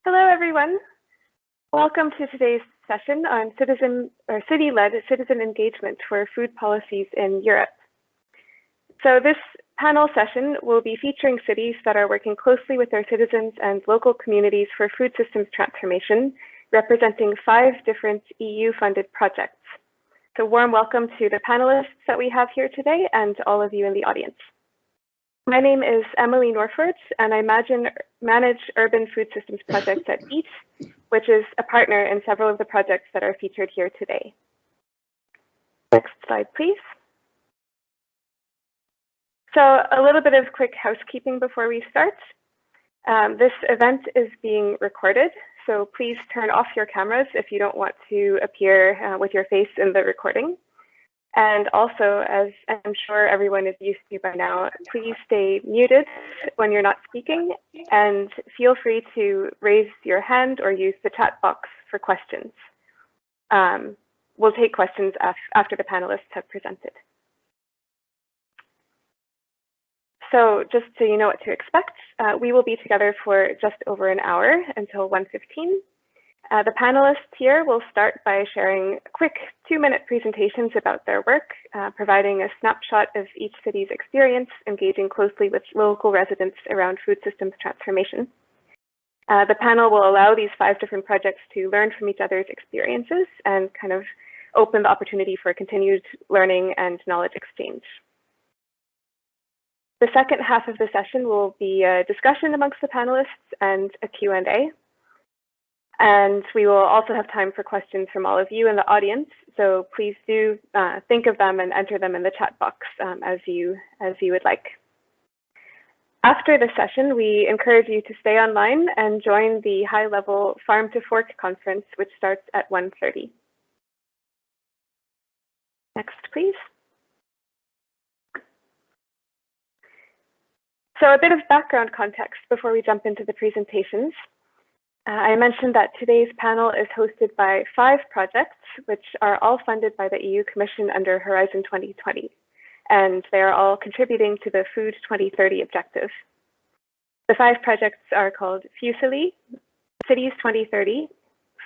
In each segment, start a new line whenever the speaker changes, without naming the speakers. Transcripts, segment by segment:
Hello, everyone. Welcome to today's session on city-led citizen engagement for food policies in Europe. So this panel session will be featuring cities that are working closely with their citizens and local communities for food systems transformation, representing 5 different EU-funded projects. So warm welcome to the panelists that we have here today and to all of you in the audience. My name is Emily Norford, and I manage urban food systems projects at EAT, which is a partner in several of the projects that are featured here today. Next slide, please. So a little bit of quick housekeeping before we start. This event is being recorded, so please turn off your cameras if you don't want to appear with your face in the recording. And also, as I'm sure everyone is used to by now, please stay muted when you're not speaking, and feel free to raise your hand or use the chat box for questions. We'll take questions after the panelists have presented. So just so you know what to expect, we will be together for just over an hour until 1:15. The panelists here will start by sharing quick 2-minute presentations about their work, providing a snapshot of each city's experience, engaging closely with local residents around food systems transformation. The panel will allow these 5 different projects to learn from each other's experiences and kind of open the opportunity for continued learning and knowledge exchange. The second half of the session will be a discussion amongst the panelists and a Q&A. And we will also have time for questions from all of you in the audience. So please do think of them and enter them in the chat box as you would like. After the session, we encourage you to stay online and join the high-level Farm to Fork conference, which starts at 1:30. Next, please. So a bit of background context before we jump into the presentations. I mentioned that today's panel is hosted by 5 projects, which are all funded by the EU Commission under Horizon 2020, and they are all contributing to the Food 2030 objective. The 5 projects are called FUSILLI, Cities 2030,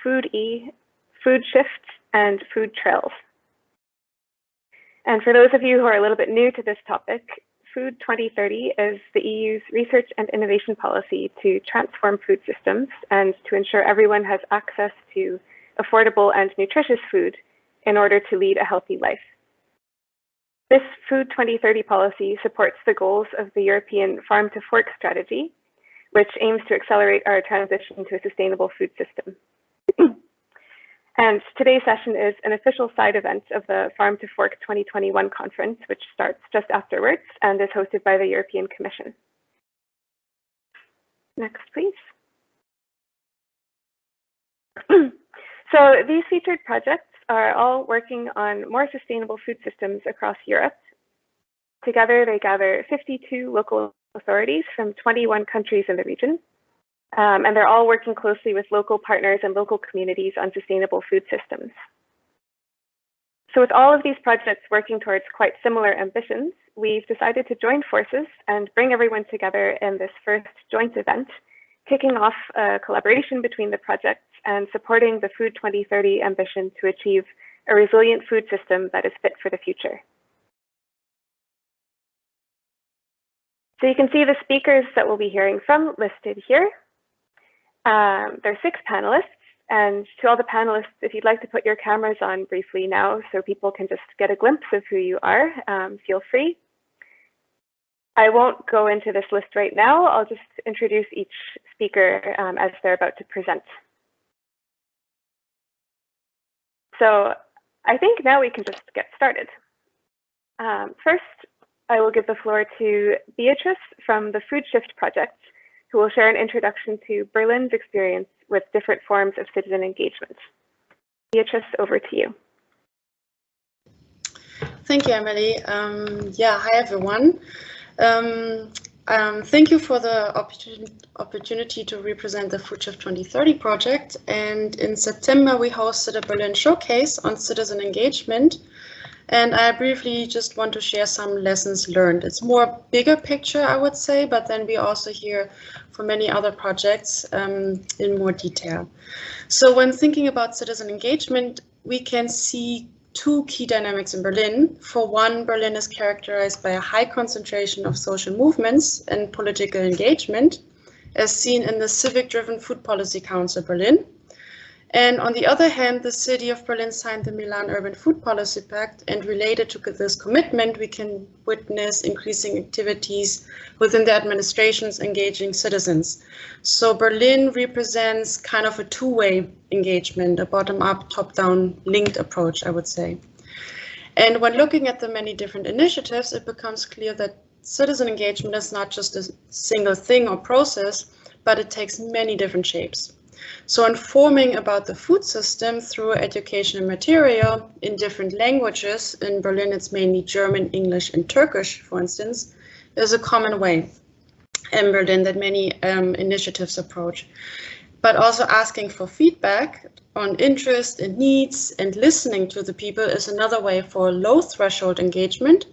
FoodE, FoodSHIFT, and Food Trails. And for those of you who are a little bit new to this topic, Food 2030 is the EU's research and innovation policy to transform food systems and to ensure everyone has access to affordable and nutritious food in order to lead a healthy life. This Food 2030 policy supports the goals of the European Farm to Fork strategy, which aims to accelerate our transition to a sustainable food system. And today's session is an official side event of the Farm to Fork 2021 conference, which starts just afterwards and is hosted by the European Commission. Next, please. So these featured projects are all working on more sustainable food systems across Europe. Together, they gather 52 local authorities from 21 countries in the region. And they're all working closely with local partners and local communities on sustainable food systems. So with all of these projects working towards quite similar ambitions, we've decided to join forces and bring everyone together in this first joint event, kicking off a collaboration between the projects and supporting the Food 2030 ambition to achieve a resilient food system that is fit for the future. So you can see the speakers that we'll be hearing from listed here. There are 6 panelists, and to all the panelists, if you'd like to put your cameras on briefly now so people can just get a glimpse of who you are, feel free. I won't go into this list right now. I'll just introduce each speaker as they're about to present. So I think now we can just get started. First, I will give the floor to Beatrice from the FoodSHIFT project, who will share an introduction to Berlin's experience with different forms of citizen engagement. Beatrice, over to you.
Thank you, Emily. Hi, everyone. Thank you for the opportunity to represent the FoodSHIFT 2030 project. And in September, we hosted a Berlin showcase on citizen engagement. And I briefly just want to share some lessons learned. It's more bigger picture, I would say, but then we also hear from many other projects in more detail. So when thinking about citizen engagement, we can see two key dynamics in Berlin. For one, Berlin is characterized by a high concentration of social movements and political engagement, as seen in the civic-driven Food Policy Council Berlin. And on the other hand, the city of Berlin signed the Milan Urban Food Policy Pact, and related to this commitment, we can witness increasing activities within the administrations engaging citizens. So Berlin represents kind of a two-way engagement, a bottom-up, top-down linked approach, I would say. And when looking at the many different initiatives, it becomes clear that citizen engagement is not just a single thing or process, but it takes many different shapes. So informing about the food system through education and material in different languages, in Berlin it's mainly German, English and Turkish, for instance, is a common way in Berlin that many initiatives approach. But also asking for feedback on interest and needs and listening to the people is another way for low threshold engagement,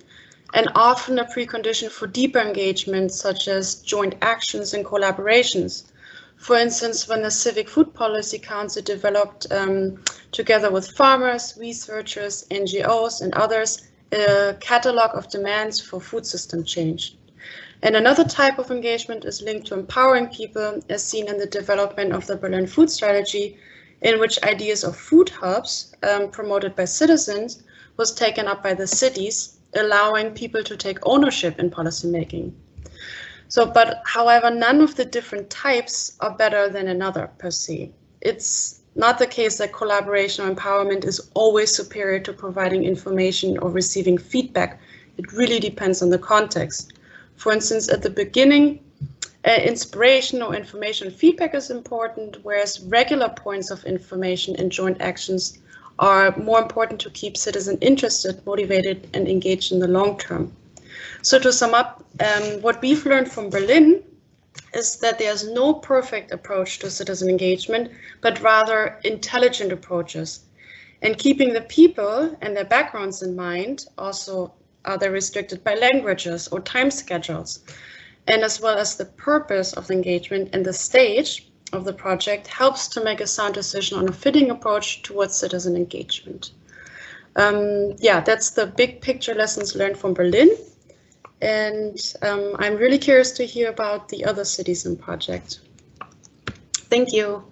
and often a precondition for deeper engagement, such as joint actions and collaborations. For instance, when the Civic Food Policy Council developed, together with farmers, researchers, NGOs and others, a catalog of demands for food system change. And another type of engagement is linked to empowering people, as seen in the development of the Berlin Food Strategy, in which ideas of food hubs promoted by citizens was taken up by the cities, allowing people to take ownership in policymaking. So, but however, none of the different types are better than another per se. It's not the case that collaboration or empowerment is always superior to providing information or receiving feedback. It really depends on the context. For instance, at the beginning, inspiration or information feedback is important, whereas regular points of information and joint actions are more important to keep citizens interested, motivated, and engaged in the long term. So to sum up, what we've learned from Berlin is that there's no perfect approach to citizen engagement, but rather intelligent approaches. And keeping the people and their backgrounds in mind, also are they restricted by languages or time schedules, and as well as the purpose of the engagement and the stage of the project helps to make a sound decision on a fitting approach towards citizen engagement. Yeah, that's the big picture lessons learned from Berlin. And I'm really curious to hear about the other cities and project. Thank you.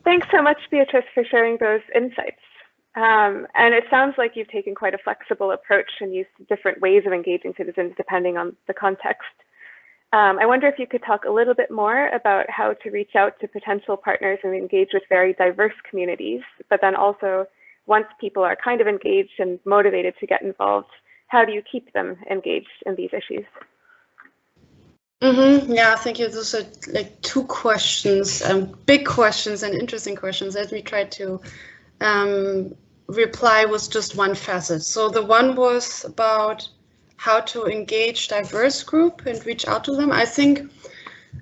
Thanks so much, Beatrice, for sharing those insights. And it sounds like you've taken quite a flexible approach and used different ways of engaging citizens depending on the context. I wonder if you could talk a little bit more about how to reach out to potential partners and engage with very diverse communities, but then also once people are kind of engaged and motivated to get involved, how do you keep them engaged in these issues?
Yeah, thank you. Those are like two questions, big questions and interesting questions. Let me try to reply with just one facet. So the one was about how to engage diverse group and reach out to them. I think,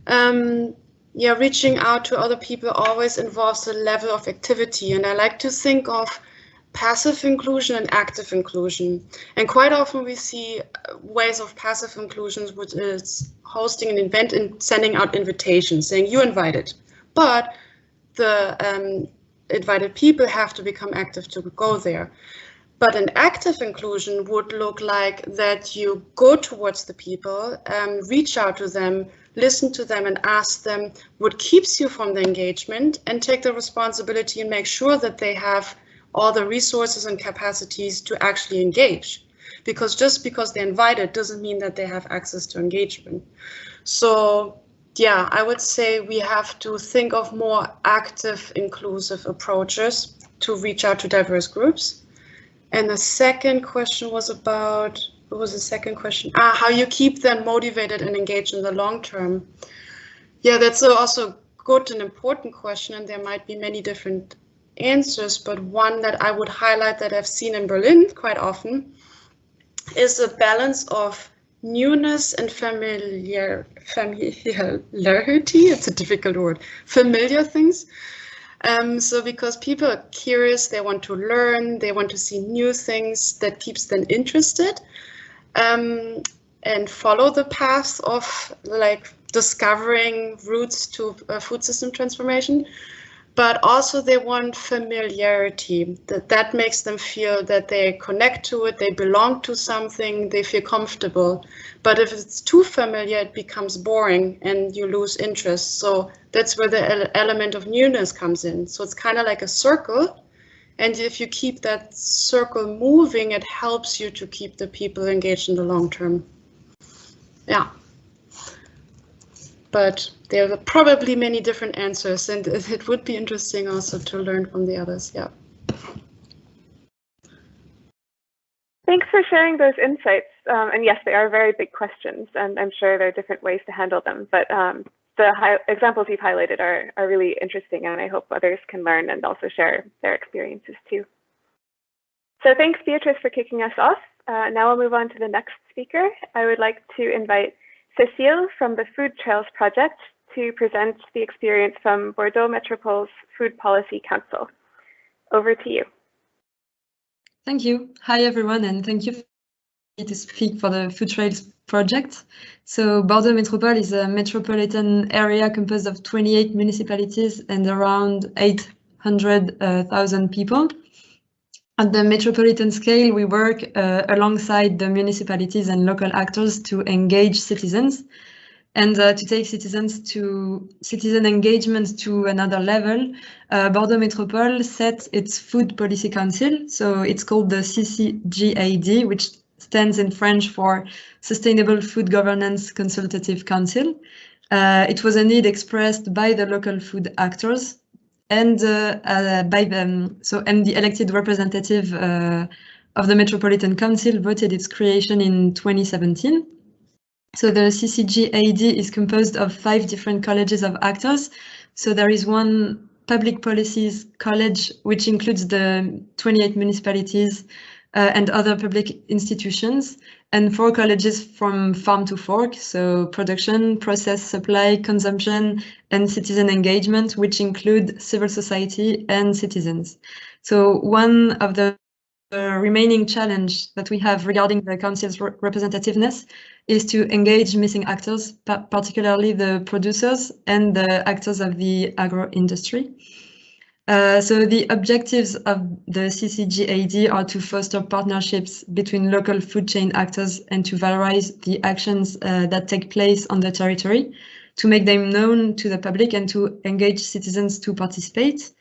yeah, reaching out to other people always involves a level of activity, and I like to think of passive inclusion and active inclusion. And quite often we see ways of passive inclusion, which is hosting an event and sending out invitations saying you're invited, but the invited people have to become active to go there. But an active inclusion would look like that you go towards the people, reach out to them, listen to them and ask them what keeps you from the engagement, and take the responsibility and make sure that they have all the resources and capacities to actually engage. Because just because they're invited doesn't mean that they have access to engagement. So yeah, I would say we have to think of more active, inclusive approaches to reach out to diverse groups. And the second question was about, what was the second question? How you keep them motivated and engaged in the long term. Yeah, that's also good and important question, and there might be many different answers, but one that I would highlight that I've seen in Berlin quite often is a balance of newness and familiarity. It's a difficult word. Familiar things. So because people are curious, they want to learn, they want to see new things, that keeps them interested, and follow the path of like discovering routes to food system transformation. But also they want familiarity, that makes them feel that they connect to it, they belong to something, they feel comfortable. But if it's too familiar, it becomes boring and you lose interest. So that's where the element of newness comes in. So it's kind of like a circle. And if you keep that circle moving, it helps you to keep the people engaged in the long term. Yeah. But there are probably many different answers, and it would be interesting also to learn from the others. Yeah.
Thanks for sharing those insights. And yes, they are very big questions, and I'm sure there are different ways to handle them. But the examples you've highlighted are really interesting, and I hope others can learn and also share their experiences too. So thanks, Beatrice, for kicking us off. Now we'll move on to the next speaker. I would like to invite Cécile from the Food Trails Project to present the experience from Bordeaux Metropole's Food Policy Council. Over to you.
Thank you. Hi, everyone, and thank you for me to speak for the Food Trails Project. So Bordeaux Metropole is a metropolitan area composed of 28 municipalities and around 800,000 people. At the metropolitan scale, we work alongside the municipalities and local actors to engage citizens and to take citizen engagement to another level. Bordeaux Metropole set its Food Policy Council, so it's called the CCGAD, which stands in French for Sustainable Food Governance Consultative Council. It was a need expressed by the local food actors and the elected representative of the Metropolitan Council voted its creation in 2017. So the CCGAD is composed of 5 different colleges of actors. So there is one public policies college, which includes the 28 municipalities and other public institutions, and 4 colleges from farm to fork, so production, process, supply, consumption, and citizen engagement, which include civil society and citizens. So one of the remaining challenge that we have regarding the council's representativeness is to engage missing actors, particularly the producers and the actors of the agro industry. So the objectives of the CCGAD are to foster partnerships between local food chain actors and to valorize the actions that take place on the territory, to make them known to the public and to engage citizens to participate.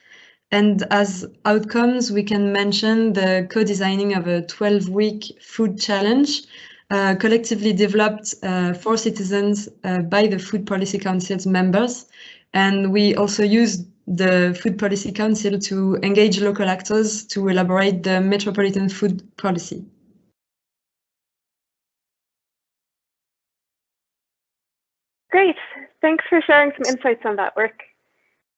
And as outcomes, we can mention the co-designing of a 12-week food challenge collectively developed for citizens by the Food Policy Council's members. And we also use the Food Policy Council to engage local actors to elaborate the metropolitan food policy.
Great. Thanks for sharing some insights on that work.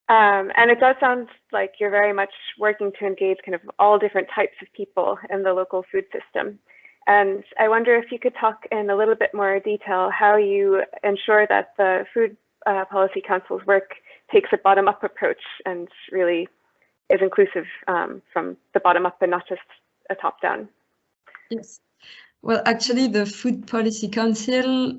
And it does sound like you're very much working to engage kind of all different types of people in the local food system. And I wonder if you could talk in a little bit more detail how you ensure that the Food Policy Council's work takes a bottom-up approach and really is inclusive from the bottom up and not just a top-down.
Yes. Well, actually, the Food Policy Council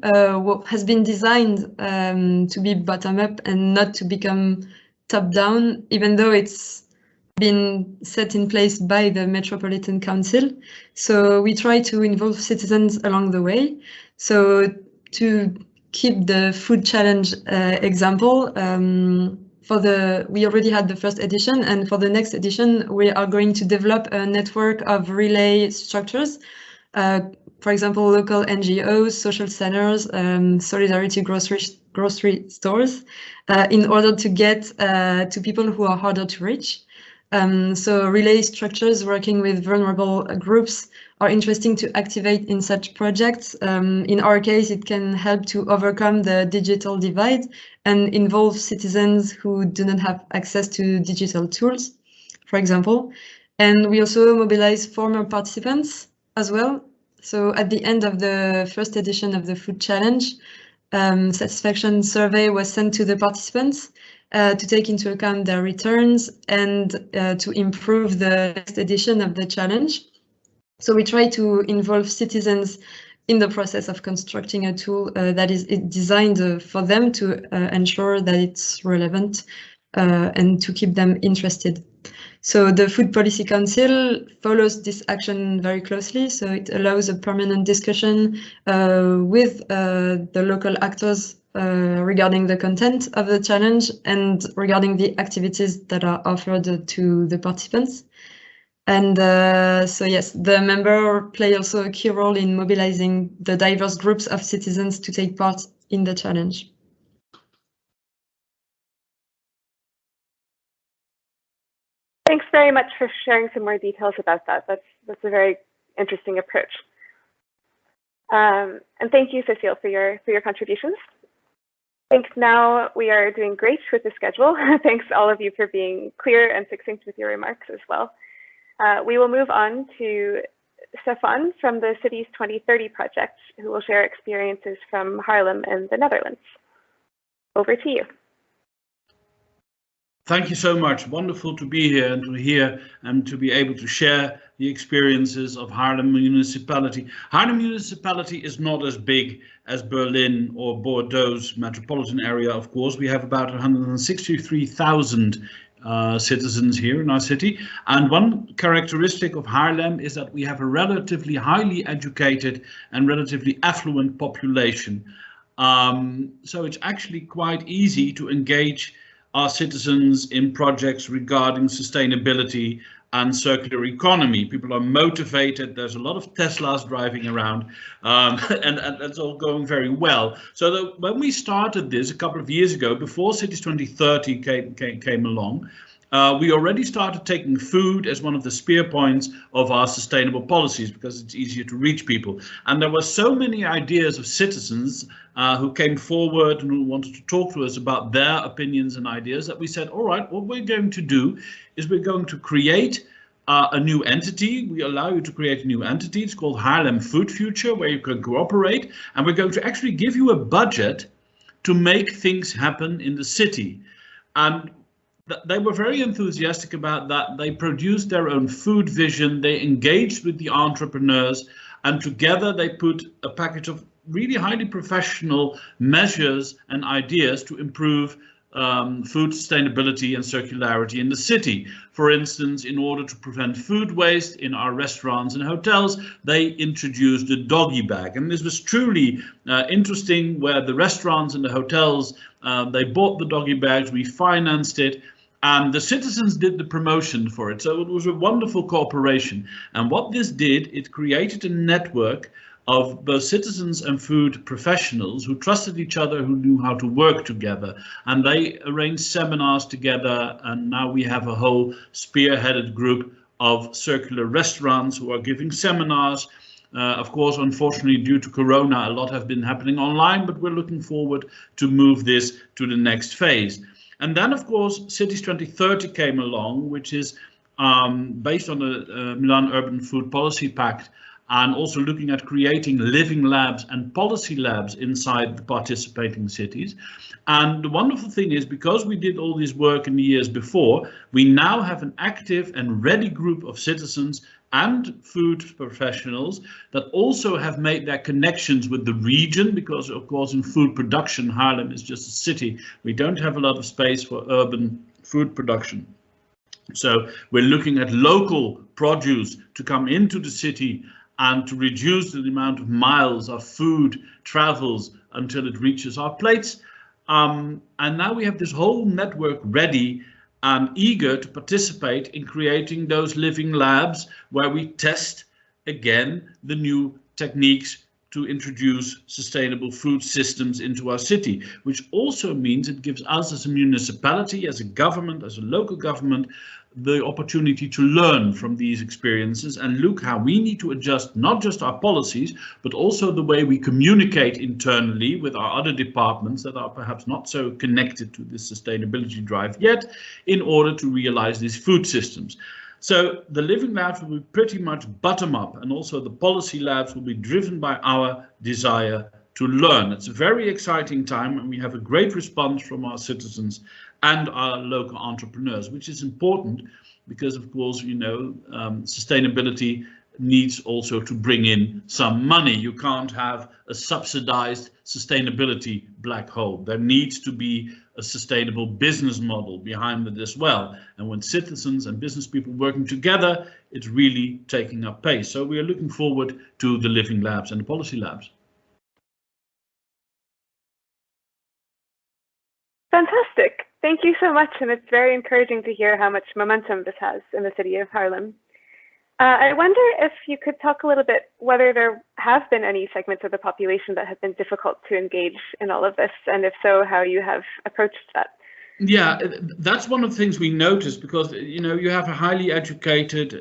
has been designed to be bottom-up and not to become top-down, even though it's been set in place by the Metropolitan Council. So we try to involve citizens along the way. So to keep the food challenge example, we already had the first edition, and for the next edition, we are going to develop a network of relay structures. For example, local NGOs, social centers, solidarity grocery stores, in order to get to people who are harder to reach. So relay structures working with vulnerable groups are interesting to activate in such projects. In our case, it can help to overcome the digital divide and involve citizens who do not have access to digital tools, for example. And we also mobilize former participants as well. So at the end of the first edition of the Food Challenge, satisfaction survey was sent to the participants to take into account their returns and to improve the next edition of the challenge. So we try to involve citizens in the process of constructing a tool that is designed for them to ensure that it's relevant and to keep them interested. So the Food Policy Council follows this action very closely, so it allows a permanent discussion with the local actors regarding the content of the challenge and regarding the activities that are offered to the participants. And so yes, the member play also a key role in mobilizing the diverse groups of citizens to take part in the challenge.
Thanks very much for sharing some more details about that. That's a very interesting approach. And thank you, Cécile, for your contributions. I think now we are doing great with the schedule. Thanks all of you for being clear and succinct with your remarks as well. We will move on to Stefan from the Cities 2030 project, who will share experiences from Haarlem and the Netherlands. Over to you.
Thank you so much. Wonderful to be here and to hear and to be able to share the experiences of Haarlem municipality. Haarlem municipality is not as big as Berlin or Bordeaux's metropolitan area, of course. We have about 163,000 citizens here in our city. And one characteristic of Haarlem is that we have a relatively highly educated and relatively affluent population. So it's actually quite easy to engage our citizens in projects regarding sustainability and circular economy. People are motivated. There's a lot of Teslas driving around, and that's all going very well. So when we started this a couple of years ago, before Cities 2030 came along, we already started taking food as one of the spear points of our sustainable policies because it's easier to reach people. And there were so many ideas of citizens who came forward and who wanted to talk to us about their opinions and ideas that we said, all right, what we're going to do is we're going to create a new entity. We allow you to create a new entity. It's called Haarlem Food Future, where you can cooperate. And we're going to actually give you a budget to make things happen in the city. And they were very enthusiastic about that. They produced their own food vision. They engaged with the entrepreneurs, and together they put a package of really highly professional measures and ideas to improve food sustainability and circularity in the city. For instance, in order to prevent food waste in our restaurants and hotels, they introduced the doggy bag. And this was truly interesting, where the restaurants and the hotels, they bought the doggy bags, we financed it, and the citizens did the promotion for it. So it was a wonderful cooperation. And what this did, it created a network of both citizens and food professionals who trusted each other, who knew how to work together. And they arranged seminars together. And now we have a whole spearheaded group of circular restaurants who are giving seminars. Of course, unfortunately, due to Corona, a lot have been happening online, but we're looking forward to move this to the next phase. And then, of course, Cities 2030 came along, which is based on the Milan Urban Food Policy Pact, and also looking at creating living labs and policy labs inside the participating cities. And the wonderful thing is, because we did all this work in the years before, we now have an active and ready group of citizens and food professionals that also have made their connections with the region, because of course in food production, Haarlem is just a city. We don't have a lot of space for urban food production. So we're looking at local produce to come into the city and to reduce the amount of miles our food travels until it reaches our plates. And now we have this whole network ready and eager to participate in creating those living labs where we test again the new techniques to introduce sustainable food systems into our city, which also means it gives us as a municipality, as a government, as a local government, the opportunity to learn from these experiences and look how we need to adjust not just our policies, but also the way we communicate internally with our other departments that are perhaps not so connected to this sustainability drive yet, in order to realize these food systems. So the living labs will be pretty much bottom up, and also the policy labs will be driven by our desire to learn. It's a very exciting time, and we have a great response from our citizens and our local entrepreneurs, which is important because, of course, you know, sustainability needs also to bring in some money. You can't have a subsidized sustainability black hole. There needs to be a sustainable business model behind it as well. And when citizens and business people working together, it's really taking up pace. So we are looking forward to the living labs and the policy labs.
Fantastic. Thank you so much. And it's very encouraging to hear how much momentum this has in the city of Haarlem. I wonder if you could talk a little bit whether there have been any segments of the population that have been difficult to engage in all of this, and if so, how you have approached that.
Yeah, that's one of the things we noticed, because, you know, you have a highly educated,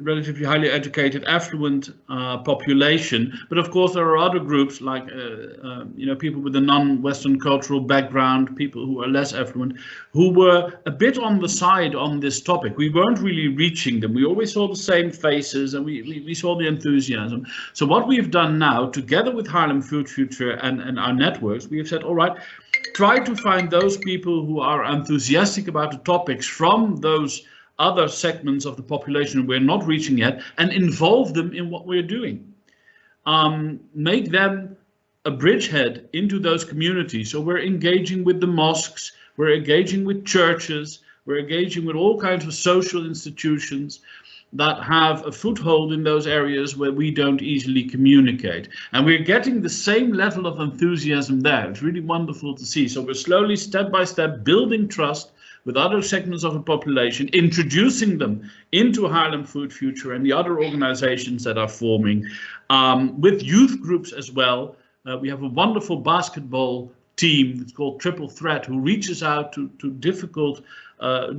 relatively highly educated, affluent population. But of course, there are other groups like, you know, people with a non-Western cultural background, people who are less affluent, who were a bit on the side on this topic. We weren't really reaching them. We always saw the same faces, and we saw the enthusiasm. So what we've done now, together with Haarlem Food Future and our networks, we have said, all right, try to find those people who are enthusiastic about the topics from those other segments of the population we're not reaching yet, and involve them in what we're doing. Make them a bridgehead into those communities. So we're engaging with the mosques, we're engaging with churches, we're engaging with all kinds of social institutions that have a foothold in those areas where we don't easily communicate. And we're getting the same level of enthusiasm there. It's really wonderful to see. So we're slowly, step by step, building trust with other segments of the population, introducing them into Haarlem Food Future and the other organizations that are forming, with youth groups as well. We have a wonderful basketball team, it's called Triple Threat, who reaches out to difficult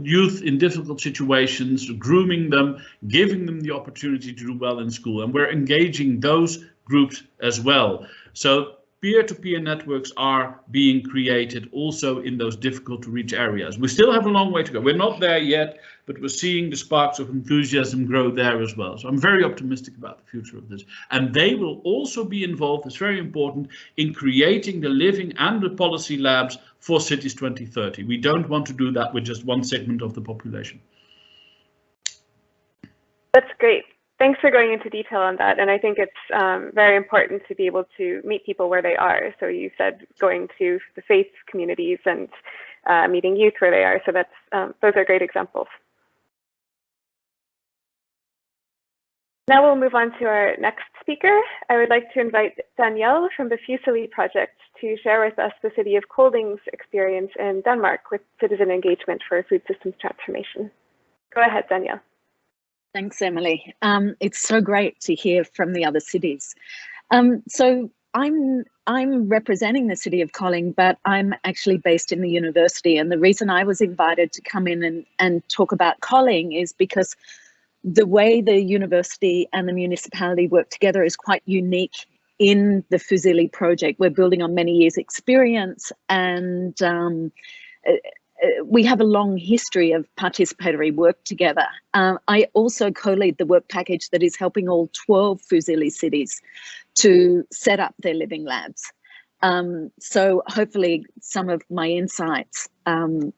youth in difficult situations, grooming them, giving them the opportunity to do well in school. And we're engaging those groups as well. So peer-to-peer networks are being created also in those difficult to reach areas. We still have a long way to go. We're not there yet, but we're seeing the sparks of enthusiasm grow there as well. So I'm very optimistic about the future of this. And they will also be involved, it's very important, in creating the living and the policy labs for Cities 2030. We don't want to do that with just one segment of the population.
That's great. Thanks for going into detail on that. And I think it's very important to be able to meet people where they are. So you said going to the faith communities and meeting youth where they are. So that's those are great examples. Now we'll move on to our next speaker. I would like to invite Danielle from the FUSILLI project to share with us the City of Kolding's experience in Denmark with citizen engagement for food systems transformation. Go ahead, Danielle.
Thanks, Emily. It's so great to hear from the other cities. So I'm representing the City of Kolding, but I'm actually based in the university. And the reason I was invited to come in and talk about Kolding is because the way the university and the municipality work together is quite unique in the FUSILLI project. We're building on many years' experience, and we have a long history of participatory work together. I also co-lead the work package that is helping all 12 FUSILLI cities to set up their living labs. So hopefully some of my insights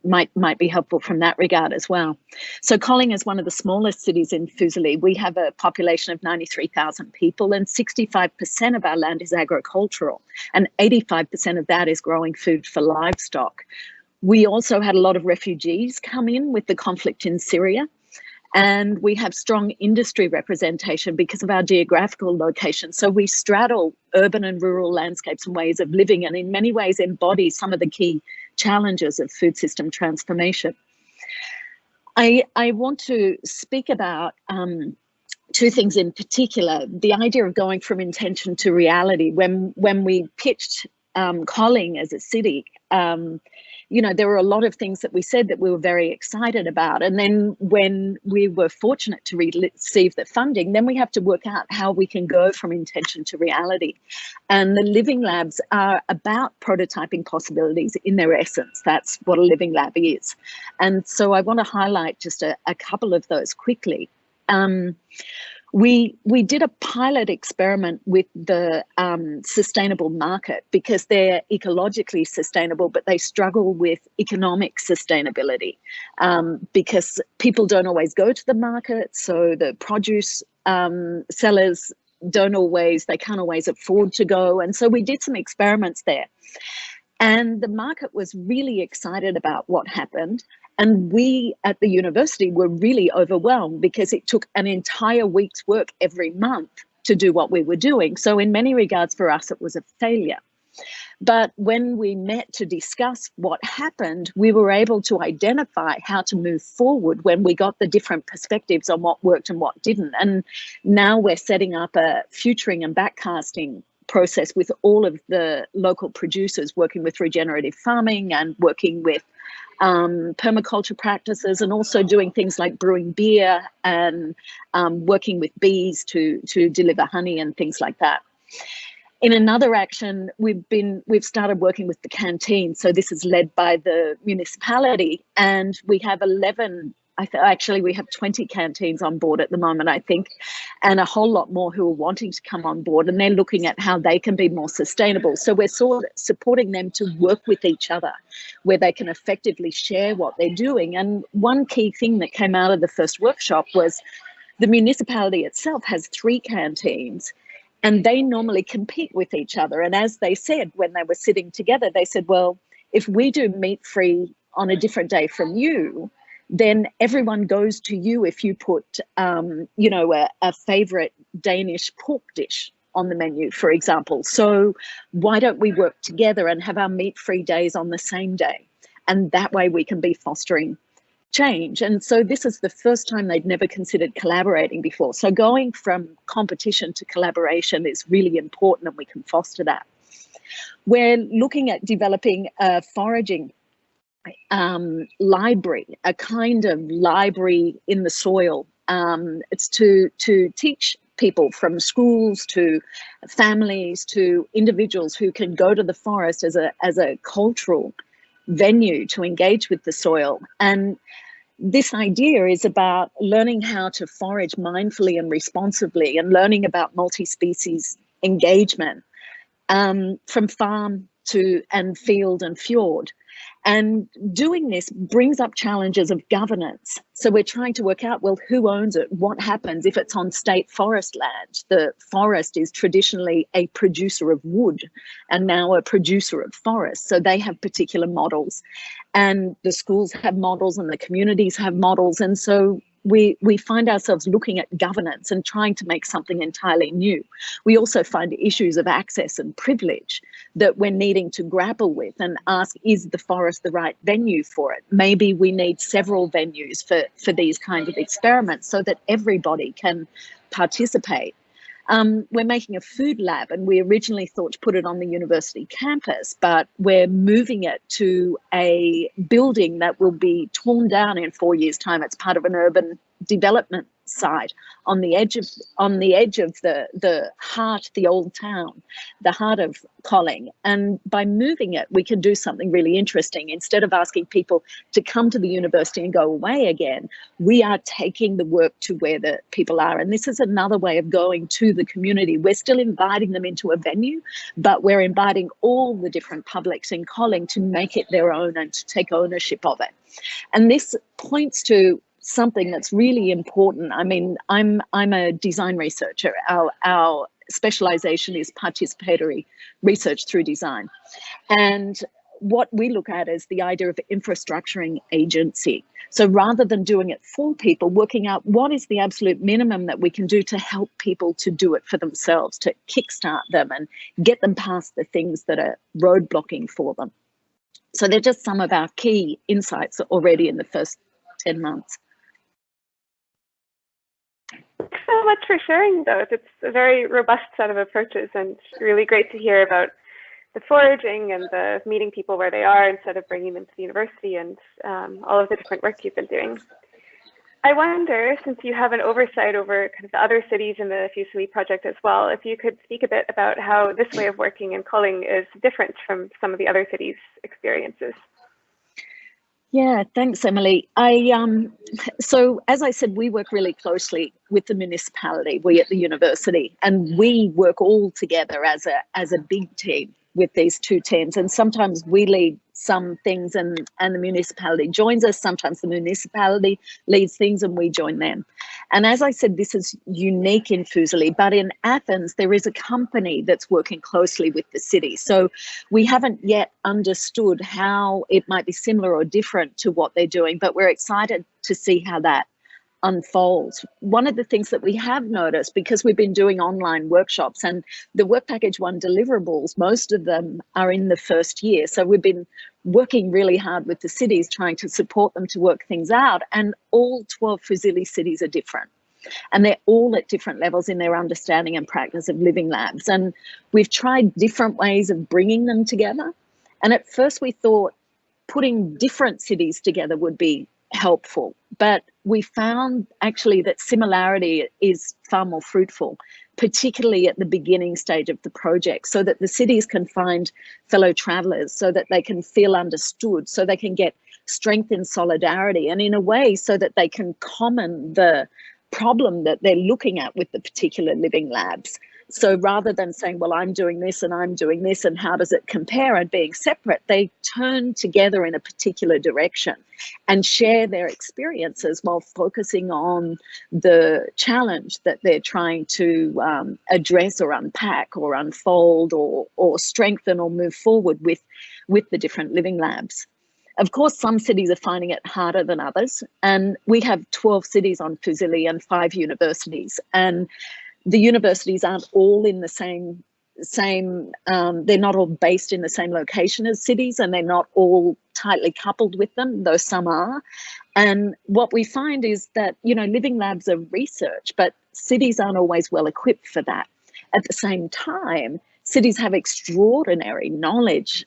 might be helpful from that regard as well. So Kolding is one of the smallest cities in FUSILLI. We have a population of 93,000 people, and 65% of our land is agricultural, and 85% of that is growing food for livestock. We also had a lot of refugees come in with the conflict in Syria, and we have strong industry representation because of our geographical location. So we straddle urban and rural landscapes and ways of living, and in many ways embody some of the key challenges of food system transformation. I want to speak about two things in particular. The idea of going from intention to reality. When we pitched Kolding as a city, you know, there were a lot of things that we said that we were very excited about. And then when we were fortunate to receive the funding, then we have to work out how we can go from intention to reality. And the living labs are about prototyping possibilities in their essence. That's what a living lab is. And so I want to highlight just a couple of those quickly. We did a pilot experiment with the sustainable market because they're ecologically sustainable, but they struggle with economic sustainability because people don't always go to the market. So the produce sellers they can't always afford to go. And so we did some experiments there. And the market was really excited about what happened. And we at the university were really overwhelmed because it took an entire week's work every month to do what we were doing. So in many regards for us, it was a failure. But when we met to discuss what happened, we were able to identify how to move forward when we got the different perspectives on what worked and what didn't. And now we're setting up a futuring and backcasting process with all of the local producers, working with regenerative farming and working with permaculture practices, and also doing things like brewing beer and working with bees to deliver honey and things like that. In another action, we've started working with the canteen. So this is led by the municipality, and we have 11. Actually, we have 20 canteens on board at the moment, I think, and a whole lot more who are wanting to come on board, and they're looking at how they can be more sustainable. So we're sort of supporting them to work with each other where they can effectively share what they're doing. And one key thing that came out of the first workshop was the municipality itself has 3 canteens, and they normally compete with each other. And as they said, when they were sitting together, they said, well, if we do meat-free on a different day from you, then everyone goes to you if you put, a favorite Danish pork dish on the menu, for example. So why don't we work together and have our meat-free days on the same day? And that way we can be fostering change. And so this is the first time they'd never considered collaborating before. So going from competition to collaboration is really important, and we can foster that. We're looking at developing a foraging library, a kind of library in the soil. It's to teach people from schools to families to individuals who can go to the forest as a cultural venue to engage with the soil. And this idea is about learning how to forage mindfully and responsibly, and learning about multi-species engagement from farm to and field and fjord. And doing this brings up challenges of governance. So we're trying to work out, well, who owns it? What happens if it's on state forest land? The forest is traditionally a producer of wood and now a producer of forest. So they have particular models, and the schools have models and the communities have models. And so we find ourselves looking at governance and trying to make something entirely new. We also find issues of access and privilege that we're needing to grapple with and ask, is the forest the right venue for it? Maybe we need several venues for these kinds of experiments so that everybody can participate. We're making a food lab, and we originally thought to put it on the university campus, but we're moving it to a building that will be torn down in 4 years' time. It's part of an urban development site on the edge of the heart, the old town, the heart of Colling. And by moving it, we can do something really interesting. Instead of asking people to come to the university and go away again, we are taking the work to where the people are. And this is another way of going to the community. We're still inviting them into a venue, but we're inviting all the different publics in Colling to make it their own and to take ownership of it. And this points to something that's really important. I mean, I'm a design researcher. Our specialization is participatory research through design. And what we look at is the idea of infrastructuring agency. So rather than doing it for people, working out what is the absolute minimum that we can do to help people to do it for themselves, to kickstart them and get them past the things that are roadblocking for them. So they're just some of our key insights already in the first 10 months.
Thanks so much for sharing those. It's a very robust set of approaches, and really great to hear about the foraging and the meeting people where they are instead of bringing them to the university, and all of the different work you've been doing. I wonder, since you have an oversight over kind of the other cities in the FUSILLI project as well, if you could speak a bit about how this way of working in Colling is different from some of the other cities' experiences.
Yeah, thanks, Emily. So as I said, we work really closely with the municipality, we at the university, and we work all together as a big team with these two teams. And sometimes we lead some things and the municipality joins us. Sometimes the municipality leads things and we join them. And as I said, this is unique in FUSILLI, but in Athens, there is a company that's working closely with the city. So we haven't yet understood how it might be similar or different to what they're doing, but we're excited to see how that unfolds. One of the things that we have noticed, because we've been doing online workshops and the work package 1 deliverables, most of them are in the first year. So we've been working really hard with the cities, trying to support them to work things out. And all 12 FUSILLI cities are different. And they're all at different levels in their understanding and practice of living labs. And we've tried different ways of bringing them together. And at first we thought putting different cities together would be helpful, but we found actually that similarity is far more fruitful, particularly at the beginning stage of the project, so that the cities can find fellow travellers, so that they can feel understood, so they can get strength in solidarity, and in a way so that they can common the problem that they're looking at with the particular living labs. So rather than saying, well, I'm doing this and I'm doing this and how does it compare, and being separate, they turn together in a particular direction and share their experiences while focusing on the challenge that they're trying to address or unpack or unfold or strengthen or move forward with the different living labs. Of course, some cities are finding it harder than others, and we have 12 cities on FUSILLI and 5 universities, and the universities aren't all in the same, they're not all based in the same location as cities, and they're not all tightly coupled with them, though some are. And what we find is that, you know, living labs are research, but cities aren't always well equipped for that. At the same time, cities have extraordinary knowledge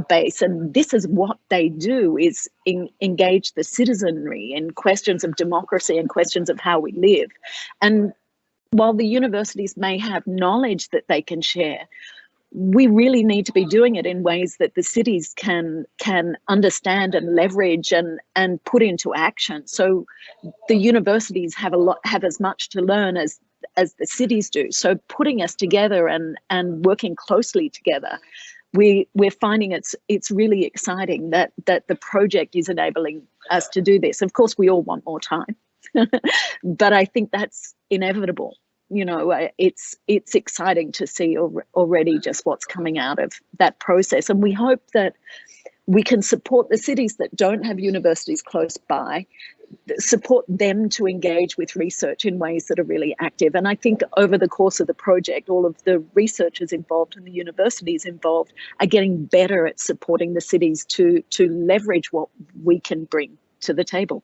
base, and this is what they do, is engage the citizenry in questions of democracy and questions of how we live. And while the universities may have knowledge that they can share, we really need to be doing it in ways that the cities can understand and leverage and put into action. So the universities have as much to learn as the cities do. So putting us together and working closely together, we're finding it's really exciting that the project is enabling us to do this. Of course, we all want more time. But I think that's inevitable. You know, it's exciting to see already just what's coming out of that process. And we hope that we can support the cities that don't have universities close by, support them to engage with research in ways that are really active. And I think over the course of the project, all of the researchers involved and the universities involved are getting better at supporting the cities to leverage what we can bring to the table.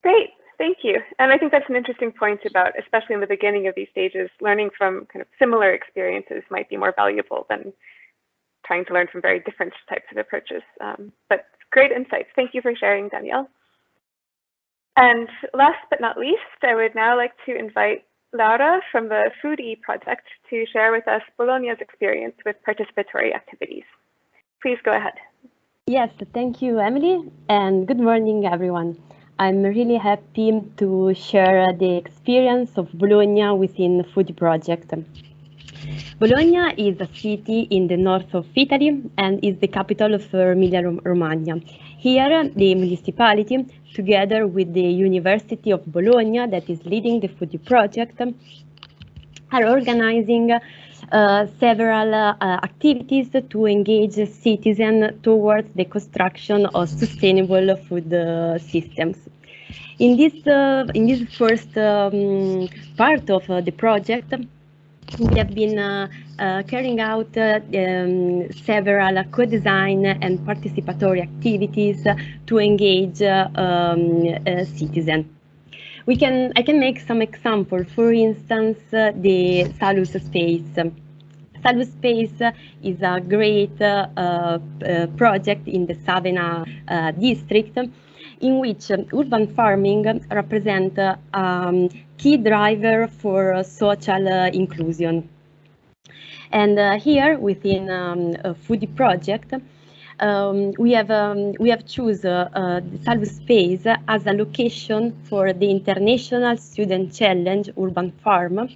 Great, thank you. And I think that's an interesting point about, especially in the beginning of these stages, learning from kind of similar experiences might be more valuable than trying to learn from very different types of approaches. But great insights. Thank you for sharing, Danielle. And last but not least, I would now like to invite Laura from the FoodE project to share with us Bologna's experience with participatory activities. Please go ahead.
Yes, thank you, Emily, and good morning, everyone. I'm really happy to share the experience of Bologna within the FoodE project. Bologna is a city in the north of Italy and is the capital of Emilia-Romagna. Here, the municipality, together with the University of Bologna, that is leading the FoodE project, are organizing several activities to engage citizens towards the construction of sustainable food systems. In this first part of the project, we have been carrying out several co-design and participatory activities to engage citizens. I can make some examples. For instance, the Salus Space. Salus Space is a great project in the Savena district, in which urban farming represents a key driver for social inclusion. And here, within a FoodE project, we have chosen the Salus Space as a location for the International Student Challenge Urban Farm,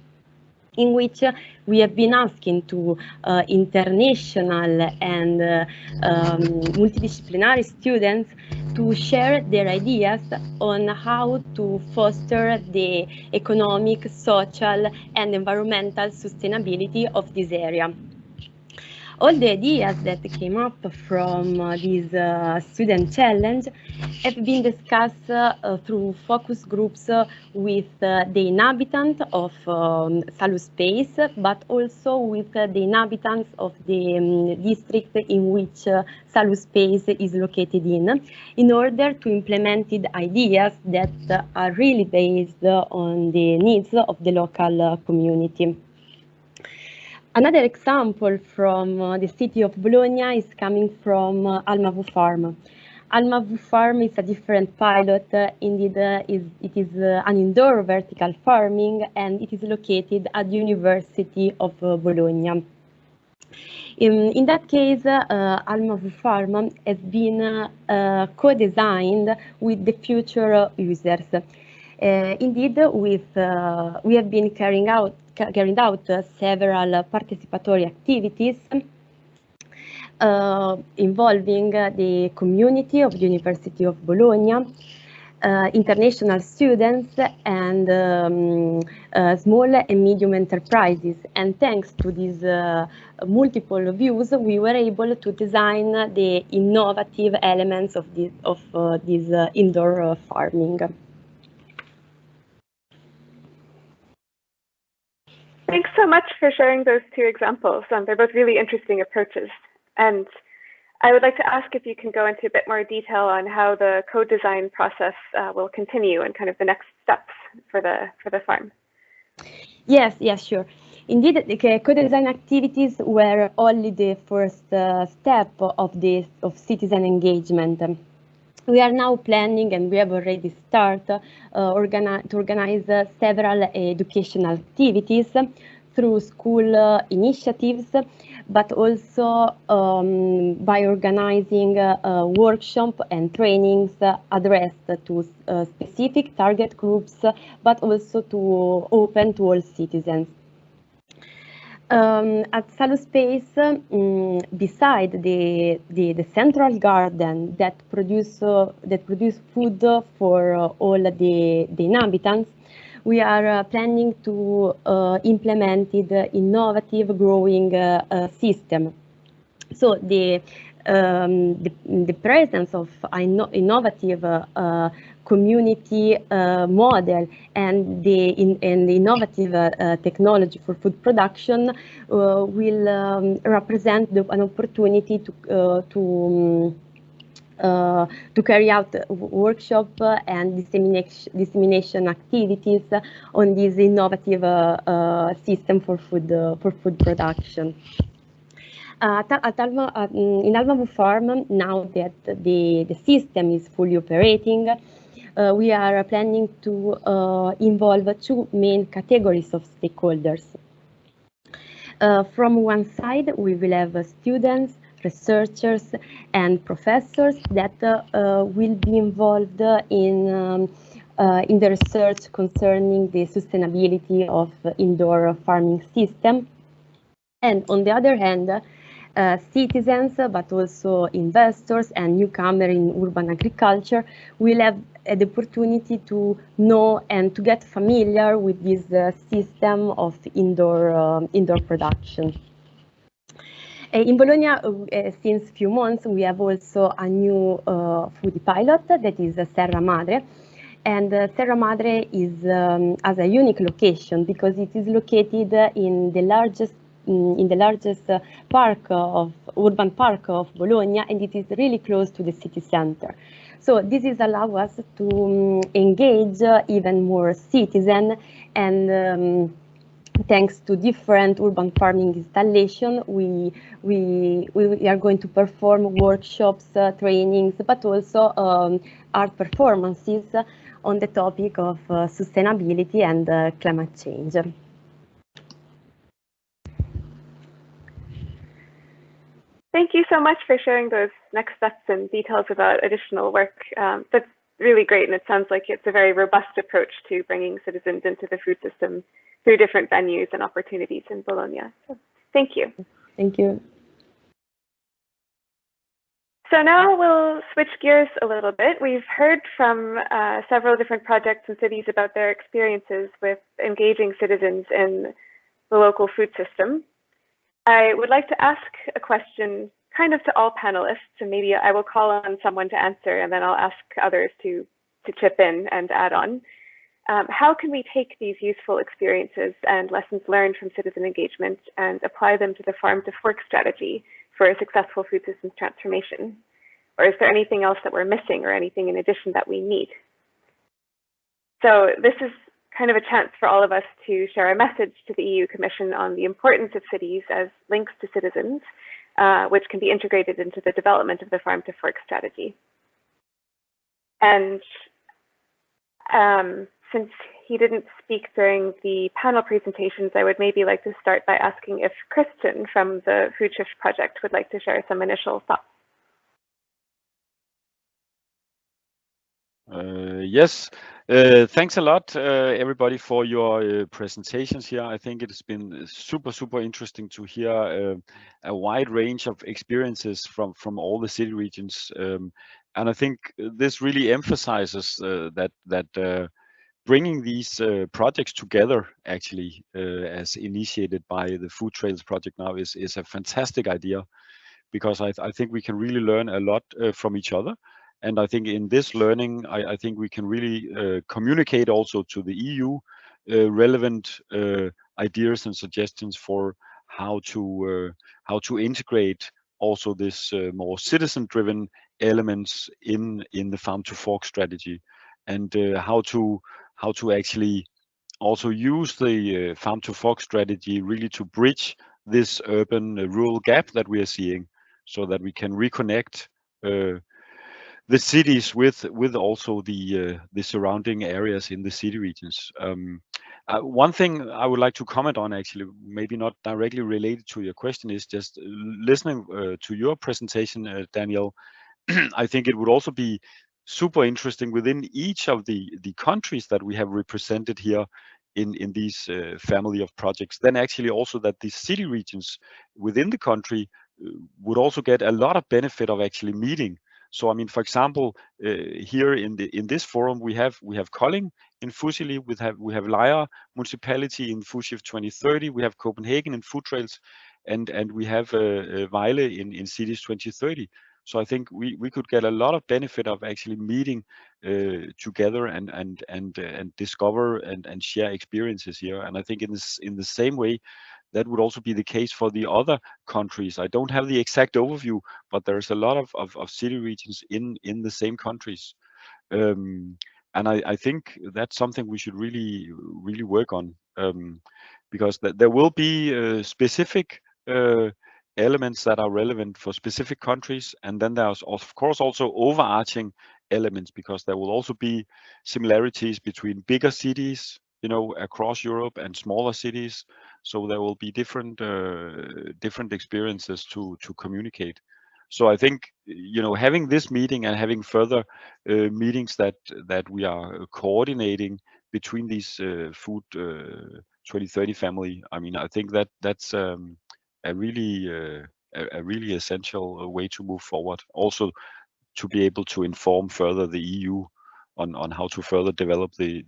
in which we have been asking to international and multidisciplinary students to share their ideas on how to foster the economic, social, and environmental sustainability of this area. All the ideas that came up from this student challenge have been discussed through focus groups with the inhabitants of Salus Space, but also with the inhabitants of the district in which Salus Space is located in order to implement ideas that are really based on the needs of the local community. Another example from the city of Bologna is coming from Almavu Farm. Almavu Farm is a different pilot. Indeed, it is an indoor vertical farming, and it is located at the University of Bologna. In that case, Almavu Farm has been co-designed with the future users. Indeed, we have been carrying out several participatory activities involving the community of the University of Bologna, international students, and small and medium enterprises. And thanks to these multiple views, we were able to design the innovative elements of this indoor farming.
Thanks so much for sharing those two examples. They're both really interesting approaches. And I would like to ask if you can go into a bit more detail on how the co-design process will continue and kind of the next steps for the farm.
Yes, sure. Indeed, the co-design activities were only the first step of citizen engagement. We are now planning, and we have already started to organize several educational activities through school initiatives, but also by organizing workshops and trainings addressed to specific target groups, but also to open to all citizens. At Salus Space, beside the central garden that produce food for all the inhabitants, we are planning to implement the innovative growing system. So the presence of innovative community model and the innovative technology for food production will represent an opportunity to carry out workshop and dissemination activities on this innovative system for food production. In Almavu Farm, now that the system is fully operating, we are planning to involve two main categories of stakeholders. From one side, we will have students, researchers, and professors that will be involved in the research concerning the sustainability of indoor farming system. And on the other hand, citizens, but also investors and newcomers in urban agriculture will have the opportunity to know and to get familiar with this system of indoor production. In Bologna, since a few months, we have also a new FoodE pilot that is Serra Madre. And Serra Madre has a unique location because it is located in the largest urban park of Bologna, and it is really close to the city center. So this is allow us to engage even more citizens, and thanks to different urban farming installation, we are going to perform workshops, trainings, but also art performances on the topic of sustainability and climate change.
Thank you so much for sharing those next steps and details about additional work. That's really great, and it sounds like it's a very robust approach to bringing citizens into the food system through different venues and opportunities in Bologna. So, thank you.
Thank you.
So now we'll switch gears a little bit. We've heard from several different projects and cities about their experiences with engaging citizens in the local food system. I would like to ask a question kind of to all panelists, and maybe I will call on someone to answer, and then I'll ask others to chip in and add on. How can we take these useful experiences and lessons learned from citizen engagement and apply them to the farm to fork strategy for a successful food systems transformation? Or is there anything else that we're missing or anything in addition that we need? So this is kind of a chance for all of us to share a message to the EU Commission on the importance of cities as links to citizens, which can be integrated into the development of the farm to fork strategy. And since he didn't speak during the panel presentations, I would maybe like to start by asking if Kristen from the FoodSHIFT project would like to share some initial thoughts.
Yes, thanks a lot, everybody, for your presentations here. I think it's been super interesting to hear a wide range of experiences from all the city regions, and I think this really emphasizes that bringing these projects together, actually, as initiated by the Food Trails project now, is a fantastic idea, because I think we can really learn a lot from each other. And I think in this learning, I think we can really communicate also to the EU relevant ideas and suggestions for how to integrate also this more citizen-driven elements in the farm to fork strategy, and how to actually also use the farm to fork strategy really to bridge this urban rural gap that we are seeing, so that we can reconnect the cities with also the surrounding areas in the city regions. One thing I would like to comment on, actually, maybe not directly related to your question, is just listening to your presentation, Danielle. I think it would also be super interesting within each of the countries that we have represented here in these family of projects, then actually also that the city regions within the country would also get a lot of benefit of actually meeting. So I mean, for example, here in this forum we have Kolding in FUSILLI, we have Lejre municipality in FoodSHIFT 2030, we have Copenhagen in Food Trails, and we have Vejle in Cities 2030. So I think we could get a lot of benefit of actually meeting together and discover and share experiences here. And I think in the same way, that would also be the case for the other countries. I don't have the exact overview, but there's a lot of city regions in the same countries. And I think that's something we should really work on, because there will be specific elements that are relevant for specific countries, and then there's of course also overarching elements, because there will also be similarities between bigger cities, you know, across Europe, and smaller cities. So there will be different experiences to communicate. So I think, you know, having this meeting and having further meetings that we are coordinating between these Food 2030 family, I mean, I think that's a really essential way to move forward. Also, to be able to inform further the EU on how to further develop the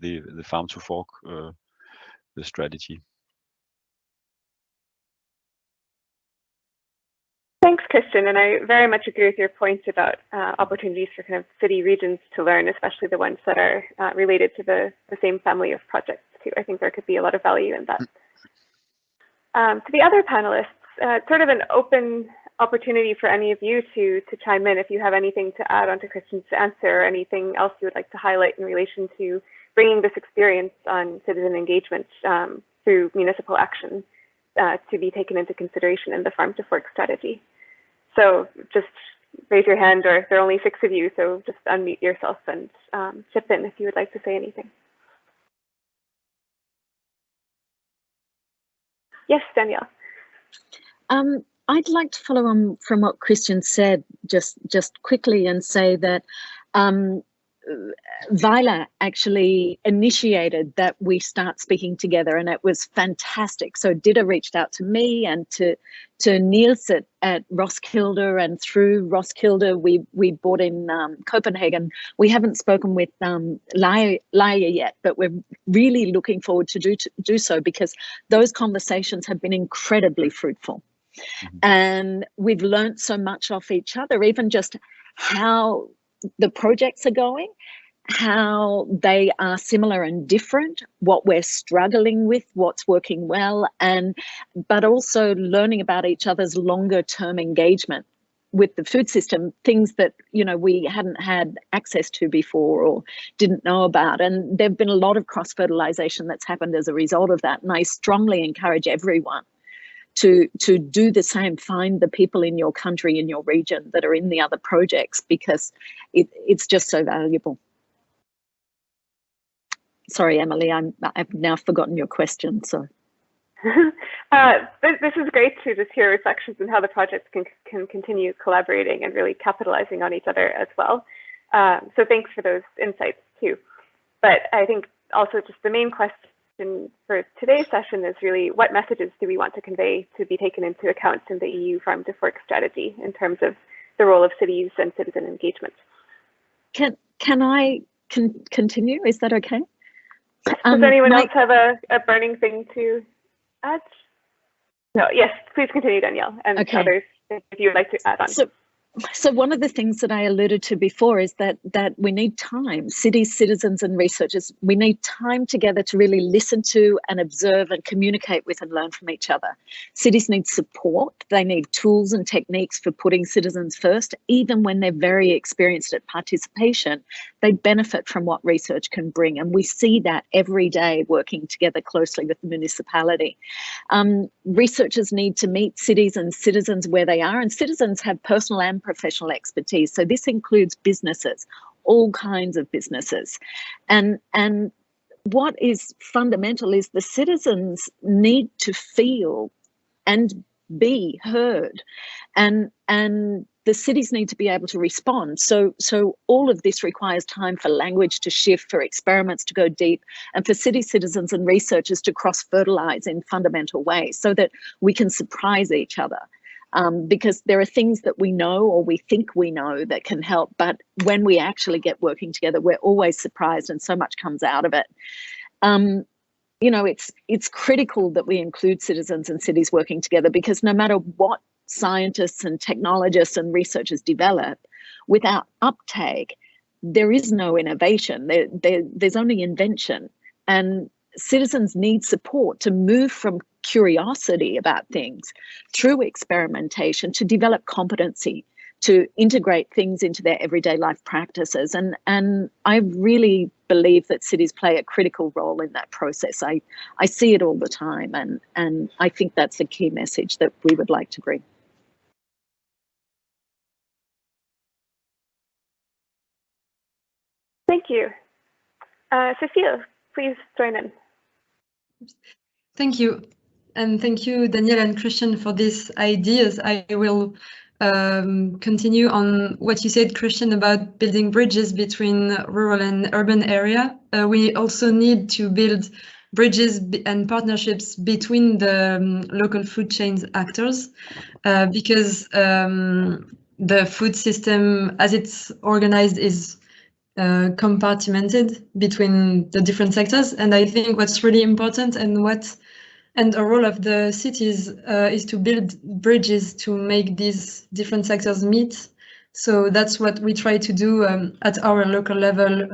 farm to fork the strategy.
Thanks, Christian, and I very much agree with your point about opportunities for kind of city regions to learn, especially the ones that are related to the same family of projects too. I think there could be a lot of value in that. To the other panelists, sort of an open opportunity for any of you to chime in if you have anything to add on to Christian's answer, or anything else you would like to highlight in relation to bringing this experience on citizen engagement through municipal action to be taken into consideration in the farm to fork strategy. So just raise your hand, or if there are only 6 of you, so just unmute yourself and chip in if you would like to say anything. Yes, Danielle.
I'd like to follow on from what Christian said just quickly and say that Viola actually initiated that we start speaking together, and it was fantastic. So Dita reached out to me and to Niels at Roskilde, and through Roskilde we brought in Copenhagen. We haven't spoken with Laia yet, but we're really looking forward to do so, because those conversations have been incredibly fruitful. And we've learned so much off each other, even just how the projects are going, how they are similar and different, what we're struggling with, what's working well, but also learning about each other's longer term engagement with the food system, things that, you know, we hadn't had access to before or didn't know about. And there've been a lot of cross-fertilization that's happened as a result of that. And I strongly encourage everyone to do the same. Find the people in your country, in your region, that are in the other projects, because it's just so valuable. Sorry, Emily, I've now forgotten your question. So
this is great to just hear reflections on how the projects can continue collaborating and really capitalizing on each other as well. So thanks for those insights too. But I think also just the main question for today's session is really, what messages do we want to convey to be taken into account in the EU Farm to Fork strategy in terms of the role of cities and citizen engagement?
Can I continue? Is that okay?
Does anyone else have a burning thing to add? No, yes, please continue, Danielle, and okay. Others, if you would like to add on.
So one of the things that I alluded to before is that we need time. Cities, citizens and researchers, we need time together to really listen to and observe and communicate with and learn from each other. Cities need support. They need tools and techniques for putting citizens first. Even when they're very experienced at participation, they benefit from what research can bring. And we see that every day working together closely with the municipality. Researchers need to meet cities and citizens where they are, and citizens have personal and professional expertise. So this includes businesses, all kinds of businesses. And what is fundamental is the citizens need to feel and be heard, and the cities need to be able to respond. So all of this requires time for language to shift, for experiments to go deep, and for city citizens and researchers to cross-fertilize in fundamental ways so that we can surprise each other. Because there are things that we know or we think we know that can help, but when we actually get working together, we're always surprised and so much comes out of it. You know, it's critical that we include citizens and cities working together, because no matter what scientists and technologists and researchers develop, without uptake, there is no innovation. There's only invention. And citizens need support to move from curiosity about things through experimentation to develop competency, to integrate things into their everyday life practices. And I really believe that cities play a critical role in that process. I see it all the time, and I think that's the key message that we would like to bring.
Thank you. Cecile, please join in.
Thank you. And thank you, Danielle and Christian, for these ideas. I will continue on what you said, Christian, about building bridges between rural and urban area. We also need to build bridges and partnerships between the local food chains actors, because the food system, as it's organized, is compartmented between the different sectors. And I think what's really important and a role of the cities is to build bridges to make these different sectors meet. So that's what we try to do at our local level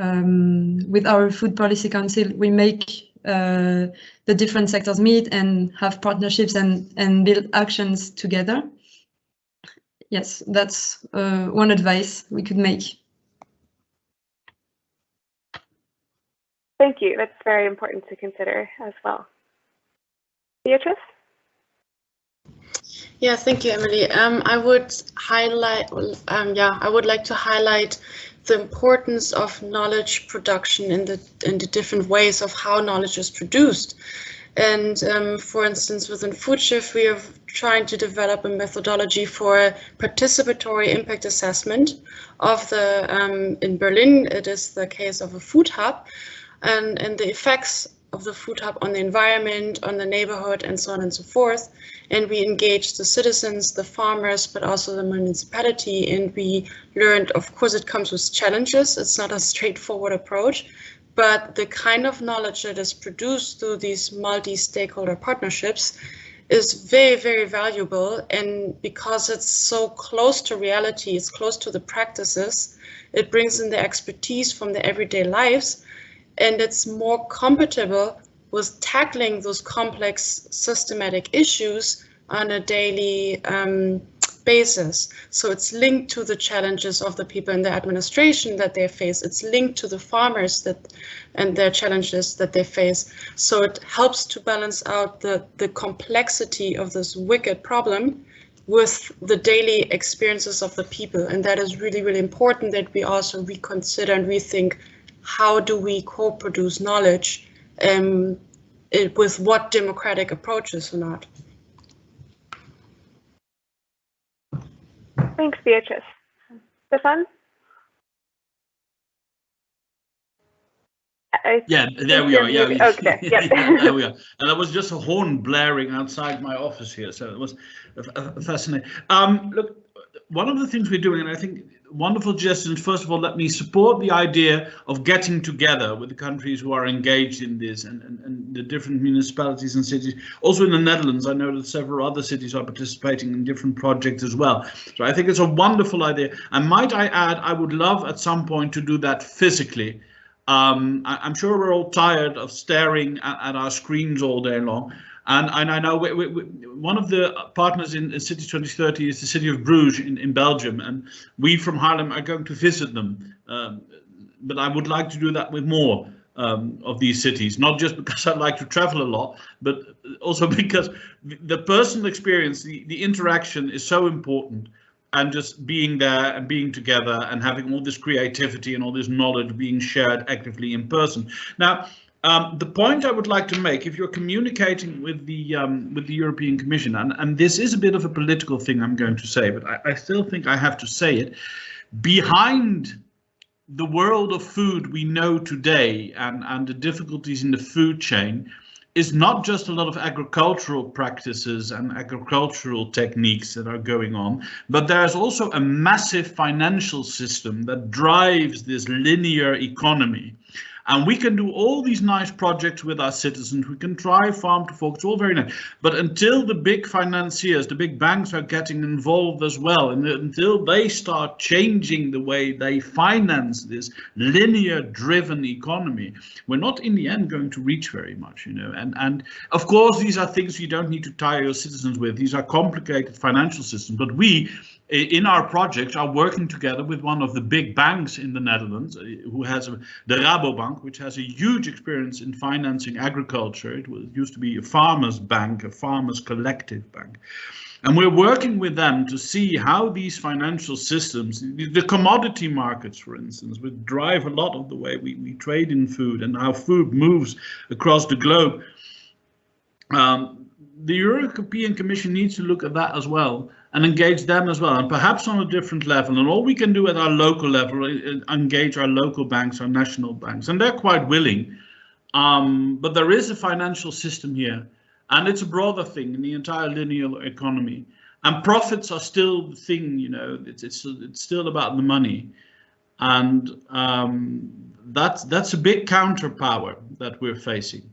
with our Food Policy Council. We make the different sectors meet and have partnerships and build actions together. Yes, that's one advice we could make.
Thank you. That's very important to consider as well. Beatrice?
Yeah, thank you, Emily. I would highlight, I would like to highlight the importance of knowledge production and the different ways of how knowledge is produced. And for instance, within FoodSHIFT, we are trying to develop a methodology for participatory impact assessment of the, in Berlin, it is the case of a food hub, and the effects of the food hub on the environment, on the neighborhood, and so on and so forth. And we engaged the citizens, the farmers, but also the municipality. And we learned, of course, it comes with challenges. It's not a straightforward approach, but the kind of knowledge that is produced through these multi-stakeholder partnerships is very, very valuable. And because it's so close to reality, it's close to the practices, it brings in the expertise from the everyday lives, and it's more compatible with tackling those complex systematic issues on a daily basis. So it's linked to the challenges of the people in the administration that they face. It's linked to the farmers and their challenges that they face. So it helps to balance out the complexity of this wicked problem with the daily experiences of the people. And that is really, really important, that we also reconsider and rethink, how do we co-produce knowledge with what democratic approaches or not.
Thanks, Beatrice. Stefan?
Yeah, there we are. Yeah,
okay. Yep.
There we are. And there was just a horn blaring outside my office here, so it was fascinating. Look, one of the things we're doing, and I think wonderful suggestions. First of all, let me support the idea of getting together with the countries who are engaged in this, and the different municipalities and cities. Also in the Netherlands, I know that several other cities are participating in different projects as well. So I think it's a wonderful idea. And might I add, I would love at some point to do that physically. I'm sure we're all tired of staring at our screens all day long. And I know one of the partners in City 2030 is the city of Bruges in Belgium, and we from Haarlem are going to visit them. But I would like to do that with more of these cities, not just because I like to travel a lot, but also because the personal experience, the interaction is so important. And just being there and being together and having all this creativity and all this knowledge being shared actively in person. Now, the point I would like to make, if you're communicating with the European Commission, and this is a bit of a political thing I'm going to say, but I still think I have to say it, behind the world of food we know today and the difficulties in the food chain is not just a lot of agricultural practices and agricultural techniques that are going on, but there's also a massive financial system that drives this linear economy. And we can do all these nice projects with our citizens. We can try farm to fork, it's all very nice. But until the big financiers, the big banks are getting involved as well, and until they start changing the way they finance this linear driven economy, we're not in the end going to reach very much, you know. And of course, these are things you don't need to tire your citizens with. These are complicated financial systems, but we, in our project, are working together with one of the big banks in the Netherlands, who has the Rabobank, which has a huge experience in financing agriculture. It used to be a farmers' bank, a farmers' collective bank. And we're working with them to see how these financial systems, the commodity markets, for instance, which drive a lot of the way we trade in food and how food moves across the globe. The European Commission needs to look at that as well and engage them as well, and perhaps on a different level. And all we can do at our local level is engage our local banks, our national banks, and they're quite willing. But there is a financial system here, and it's a broader thing in the entire linear economy. And profits are still the thing, you know. It's still about the money, and that's a big counterpower that we're facing.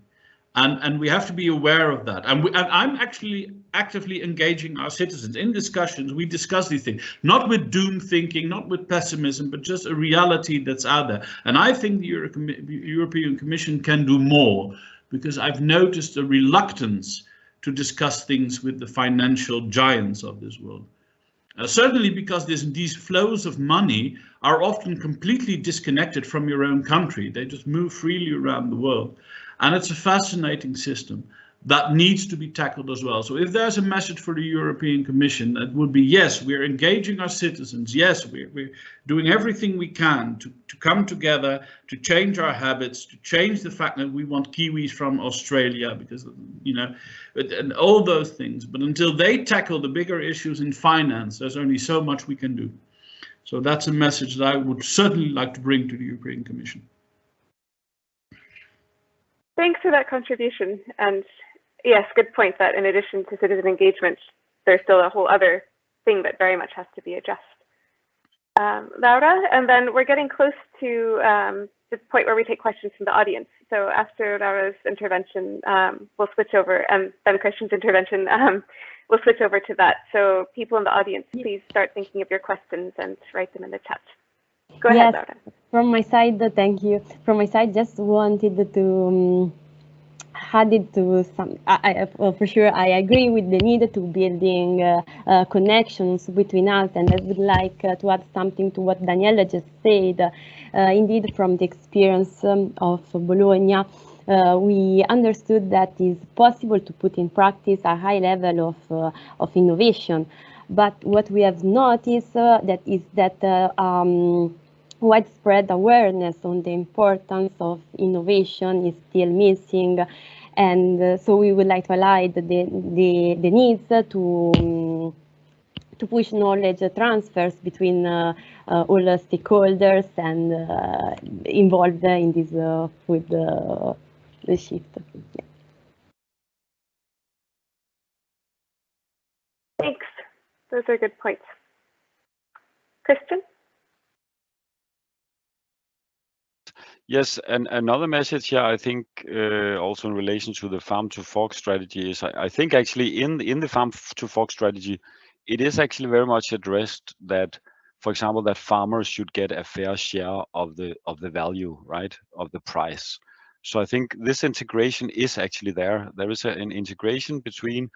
And we have to be aware of that. And I'm actually actively engaging our citizens in discussions. We discuss these things, not with doom thinking, not with pessimism, but just a reality that's out there. And I think the European Commission can do more, because I've noticed a reluctance to discuss things with the financial giants of this world. Certainly because these flows of money are often completely disconnected from your own country. They just move freely around the world. And it's a fascinating system. that needs to be tackled as well. So if there's a message for the European Commission, it would be, yes, we're engaging our citizens. Yes, we're doing everything we can to come together, to change our habits, to change the fact that we want kiwis from Australia, because, you know, and all those things. But until they tackle the bigger issues in finance, there's only so much we can do. So that's a message that I would certainly like to bring to the European Commission.
Thanks for that contribution. And yes, good point that in addition to citizen engagement, there's still a whole other thing that very much has to be addressed. Laura, and then we're getting close to the point where we take questions from the audience. So after Laura's intervention, we'll switch over, and then Christian's intervention, we'll switch over to that. So people in the audience, please start thinking of your questions and write them in the chat. Go ahead, Laura.
From my side, thank you. From my side, just wanted to add it to some. Well, for sure, I agree with the need to building connections between us, and I would like to add something to what Daniela just said. Indeed, from the experience of Bologna, we understood that it's possible to put in practice a high level of innovation. But what we have noticed that widespread awareness on the importance of innovation is still missing, and so we would like to highlight the needs to push knowledge transfers between all stakeholders and involved in this food shift. Yeah.
Thanks. Those are good points. Christian?
Yes, and another message here, I think, also in relation to the farm to fork strategy is, I think actually in the farm to fork strategy, it is actually very much addressed that, for example, that farmers should get a fair share of the value, right, of the price. So I think this integration is actually there. There is an integration between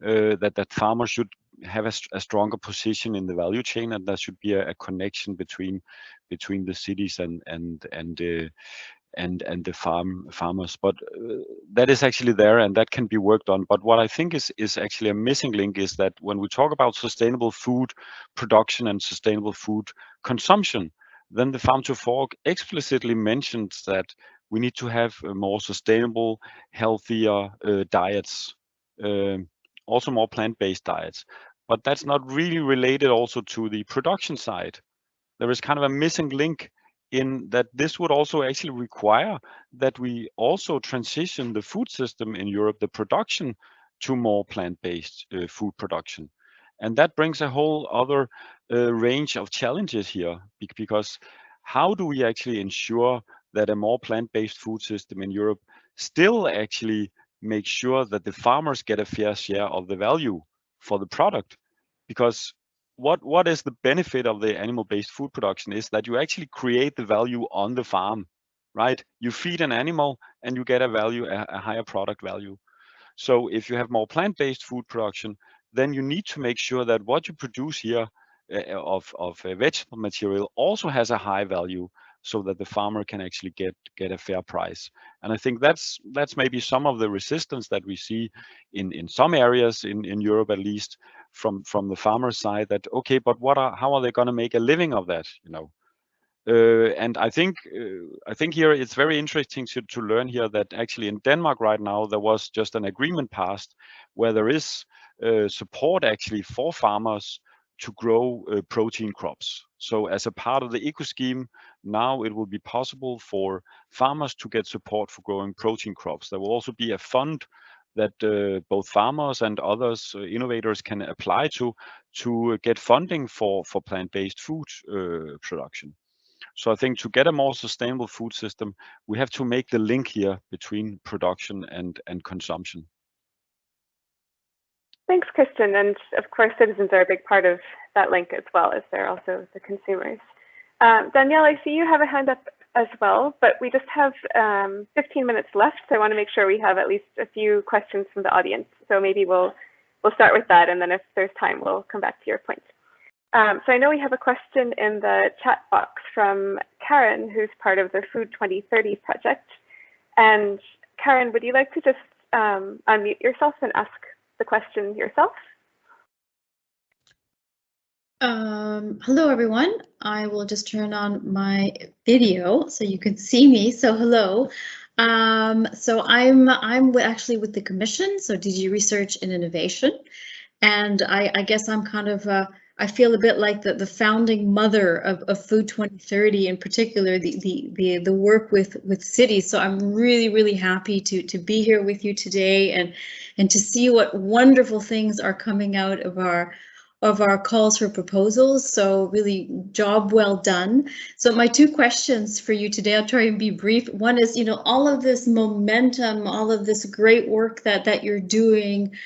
that farmers should have a stronger position in the value chain, and there should be a connection between the cities and the farmers. But that is actually there, and that can be worked on. But what I think is actually a missing link is that when we talk about sustainable food production and sustainable food consumption, then the farm to fork explicitly mentions that we need to have more sustainable, healthier diets. Also more plant-based diets, but that's not really related also to the production side. There is kind of a missing link in that this would also actually require that we also transition the food system in Europe, the production, to more plant-based food production. And that brings a whole other range of challenges here, because how do we actually ensure that a more plant-based food system in Europe still actually make sure that the farmers get a fair share of the value for the product? Because what is the benefit of the animal-based food production is that you actually create the value on the farm, right? You feed an animal and you get a value, a higher product value. So if you have more plant-based food production, then you need to make sure that what you produce here of vegetable material also has a high value, so that the farmer can actually get a fair price. And I think that's maybe some of the resistance that we see in some areas in Europe, at least from the farmer side, that okay, but how are they going to make a living of that, you know? And I think here it's very interesting to learn here that actually in Denmark right now there was just an agreement passed where there is support actually for farmers to grow protein crops. So as a part of the eco scheme, now it will be possible for farmers to get support for growing protein crops. There will also be a fund that both farmers and others, innovators, can apply to get funding for plant-based food production. So I think to get a more sustainable food system, we have to make the link here between production and consumption.
Thanks, Christian. And of course, citizens are a big part of that link as well, as they're also the consumers. Danielle, I see you have a hand up as well, but we just have 15 minutes left. So I want to make sure we have at least a few questions from the audience. So maybe we'll start with that, and then if there's time, we'll come back to your point. So I know we have a question in the chat box from Karen, who's part of the Food 2030 project. And Karen, would you like to just unmute yourself and ask the question yourself.
Hello, everyone. I will just turn on my video so you can see me. So hello. So I'm actually with the Commission, so DG Research and Innovation, and I guess I'm kind of I feel a bit like the founding mother of Food 2030, in particular the work with cities. So I'm really happy to be here with you today and to see what wonderful things are coming out of our calls for proposals. So really, job well done. So my two questions for you today, I'll try and be brief. One is, you know, all of this momentum, all of this great work that you're doing,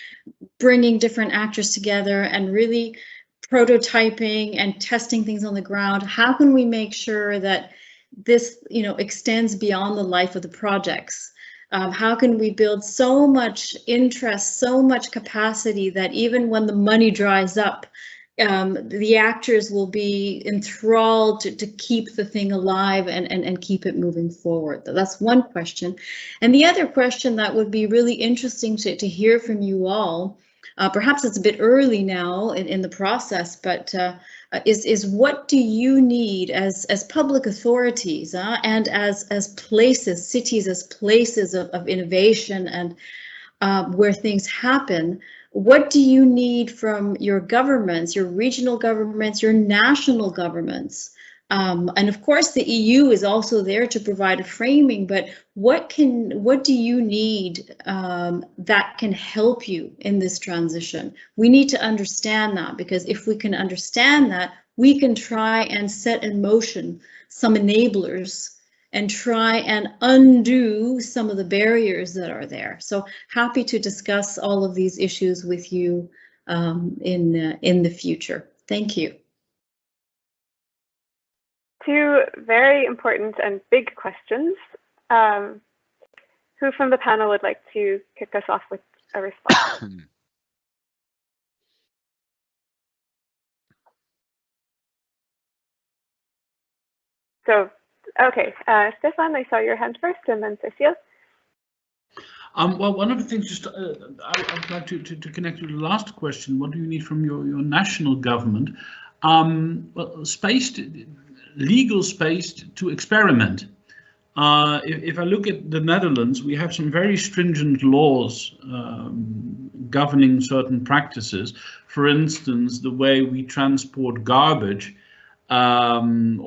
bringing different actors together and really prototyping and testing things on the ground. How can we make sure that this, you know, extends beyond the life of the projects? How can we build so much interest, so much capacity that even when the money dries up, the actors will be enthralled to keep the thing alive and keep it moving forward? That's one question. And the other question that would be really interesting to hear from you all, perhaps it's a bit early now in the process, but is what do you need as public authorities and as places, cities as places of innovation and where things happen? What do you need from your governments, your regional governments, your national governments? And of course, the EU is also there to provide a framing, but what do you need that can help you in this transition? We need to understand that, because if we can understand that, we can try and set in motion some enablers and try and undo some of the barriers that are there. So happy to discuss all of these issues with you in the future. Thank you.
Two very important and big questions. Who from the panel would like to kick us off with a response? So, okay, Stefan, I saw your hand first, and then Cecile.
Well, one of the things, just I'd like to connect to the last question. What do you need from your national government? Well, legal space to experiment. If I look at the Netherlands, we have some very stringent laws governing certain practices. For instance, the way we transport garbage or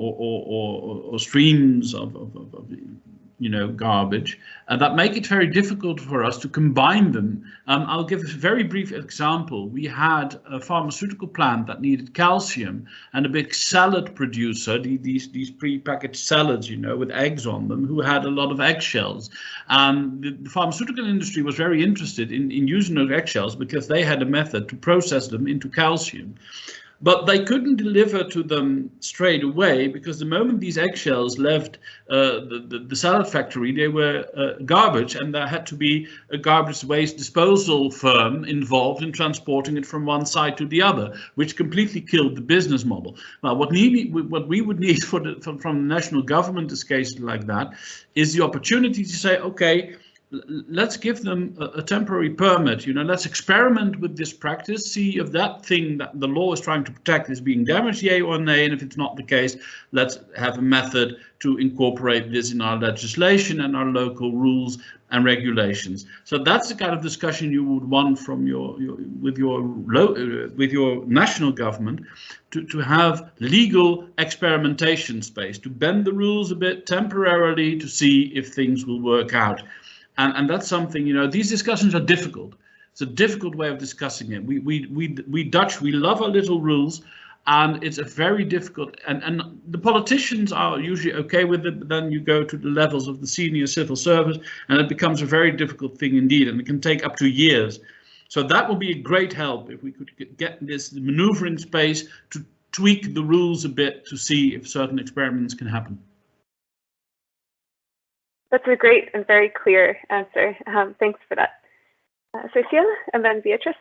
streams of garbage, that make it very difficult for us to combine them. I'll give a very brief example. We had a pharmaceutical plant that needed calcium, and a big salad producer, these pre-packaged salads, with eggs on them, who had a lot of eggshells. And the pharmaceutical industry was very interested in using those eggshells because they had a method to process them into calcium. But they couldn't deliver to them straight away, because the moment these eggshells left the salad factory, they were garbage, and there had to be a garbage waste disposal firm involved in transporting it from one side to the other, which completely killed the business model. Now, what we would need from the national government in cases like that is the opportunity to say, okay, let's give them a temporary permit, let's experiment with this practice, see if that thing that the law is trying to protect is being damaged, yay or nay, and if it's not the case, let's have a method to incorporate this in our legislation and our local rules and regulations. So that's the kind of discussion you would want from with your national government, to have legal experimentation space, to bend the rules a bit temporarily to see if things will work out. And that's something, these discussions are difficult. It's a difficult way of discussing it. We Dutch, we love our little rules, and it's a very difficult, and the politicians are usually okay with it, but then you go to the levels of the senior civil service, and it becomes a very difficult thing indeed, and it can take up to years. So that would be a great help if we could get this maneuvering space to tweak the rules a bit to see if certain experiments can happen.
That's a great and very clear answer. Thanks for that. Cecile, and then Beatrice.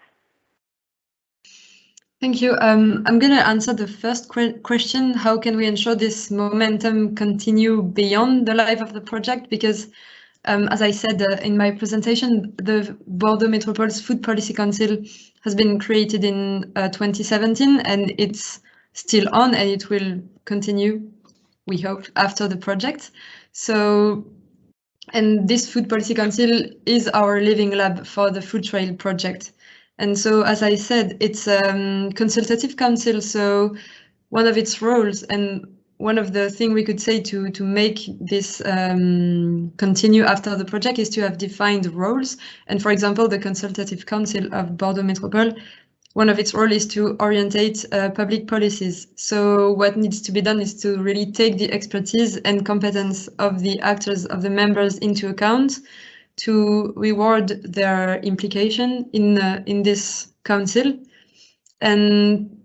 Thank you. I'm going to answer the first question. How can we ensure this momentum continue beyond the life of the project? Because As I said in my presentation, the Bordeaux Metropole's Food Policy Council has been created in 2017, and it's still on, and it will continue, we hope, after the project. So, and this Food Policy Council is our living lab for the Food Trail project. And so, as I said, it's a consultative council, so one of its roles, and one of the things we could say to make this continue after the project, is to have defined roles. And for example, the Consultative Council of Bordeaux Métropole, one of its roles is to orientate public policies. So what needs to be done is to really take the expertise and competence of the actors, of the members, into account, to reward their implication in this council. And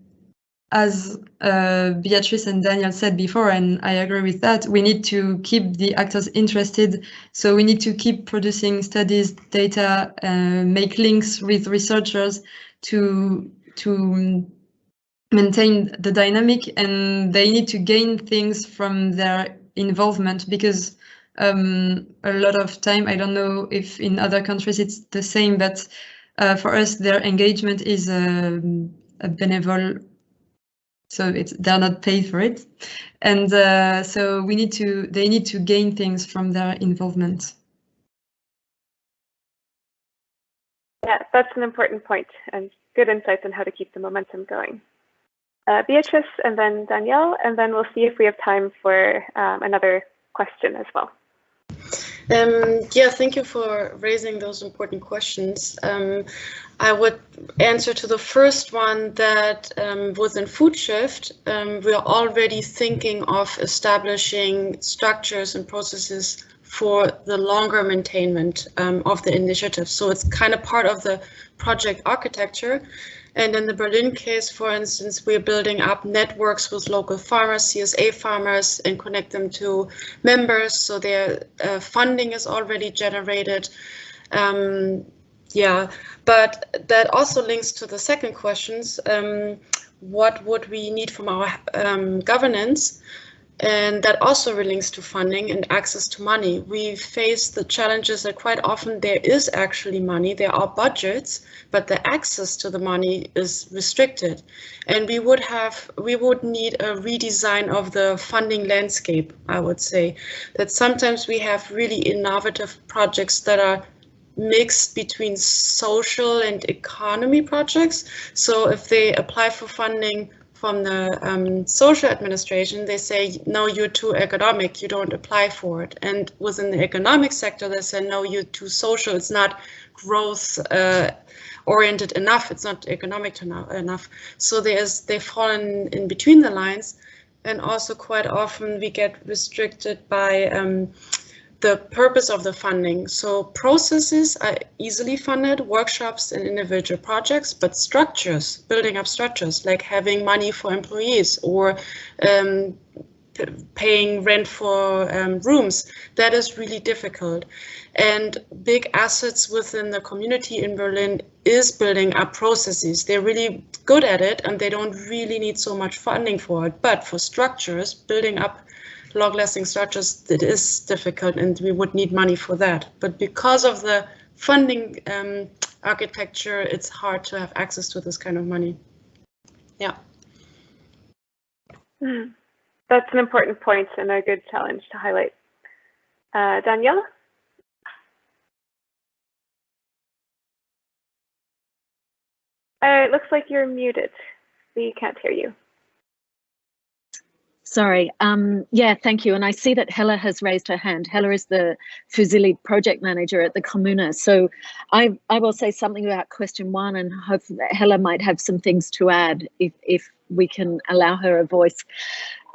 as Beatrice and Daniel said before, and I agree with that, we need to keep the actors interested. So we need to keep producing studies, data, make links with researchers to maintain the dynamic, and they need to gain things from their involvement, because a lot of time, I don't know if in other countries it's the same, but for us their engagement is a benevolent. So they're not paid for it, and so they need to gain things from their involvement.
Yeah, that's an important point, and good insights on how to keep the momentum going. Beatrice, and then Danielle, and then we'll see if we have time for another question as well.
Yeah, thank you for raising those important questions. I would answer to the first one that within FoodSHIFT, we're already thinking of establishing structures and processes for the longer maintainment of the initiative. So it's kind of part of the project architecture. And in the Berlin case, for instance, we're building up networks with local farmers, CSA farmers, and connect them to members. So their funding is already generated. Yeah, but that also links to the second questions. What would we need from our governance? And that also links to funding and access to money. We face the challenges that quite often there is actually money, there are budgets, but the access to the money is restricted. And we would need a redesign of the funding landscape, I would say. That sometimes we have really innovative projects that are mixed between social and economy projects. So if they apply for funding from the social administration, they say, no, you're too economic, you don't apply for it. And within the economic sector, they say, no, you're too social, it's not growth oriented enough, it's not economic enough. So they fall in between the lines. And also quite often we get restricted by the purpose of the funding. So processes are easily funded, workshops and individual projects, but structures, building up structures like having money for employees or paying rent for rooms, that is really difficult. And big assets within the community in Berlin is building up processes. They're really good at it and they don't really need so much funding for it. But for structures, building up long-lasting structures, it is difficult and we would need money for that. But because of the funding architecture, it's hard to have access to this kind of money. Yeah.
That's an important point and a good challenge to highlight. Danielle? It looks like you're muted. We can't hear you.
Sorry. Yeah, thank you. And I see that Hella has raised her hand. Hella is the FUSILLI project manager at the Kommune. So I will say something about question one, and hopefully Hella might have some things to add if we can allow her a voice.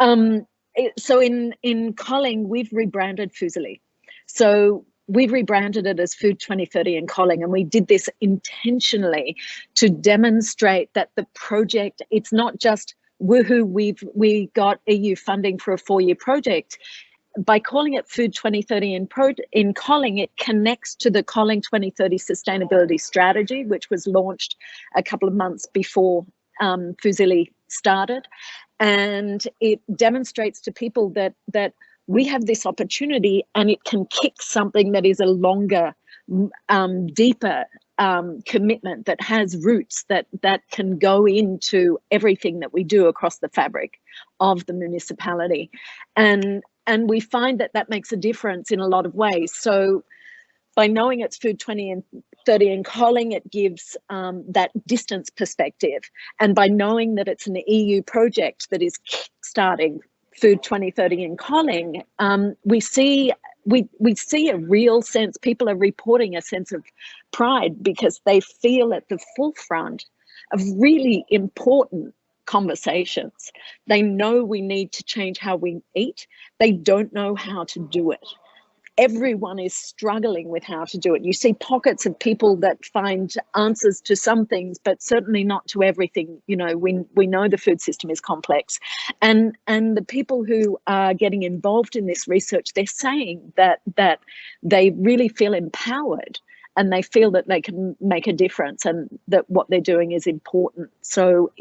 So in Colling, we've rebranded FUSILLI. So we've rebranded it as Food 2030 in Colling, and we did this intentionally to demonstrate that the project, it's not just woohoo, we got EU funding for a 4-year project. By calling it Food 2030 in Colling, it connects to the Colling 2030 sustainability strategy, which was launched a couple of months before FUSILLI started. And it demonstrates to people that we have this opportunity, and it can kick something that is a longer, deeper commitment that has roots that can go into everything that we do across the fabric of the municipality. And we find that makes a difference in a lot of ways. So by knowing it's Food 2030 in Colling, it gives that distance perspective. And by knowing that it's an EU project that is starting Food 2030 in Colling, we see a real sense, people are reporting a sense of pride because they feel at the forefront of really important conversations. They know we need to change how we eat. They don't know how to do it. Everyone is struggling with how to do it. You see pockets of people that find answers to some things, but certainly not to everything. You know, we know the food system is complex, and the people who are getting involved in this research, they're saying that they really feel empowered, and they feel that they can make a difference, and that what they're doing is important. So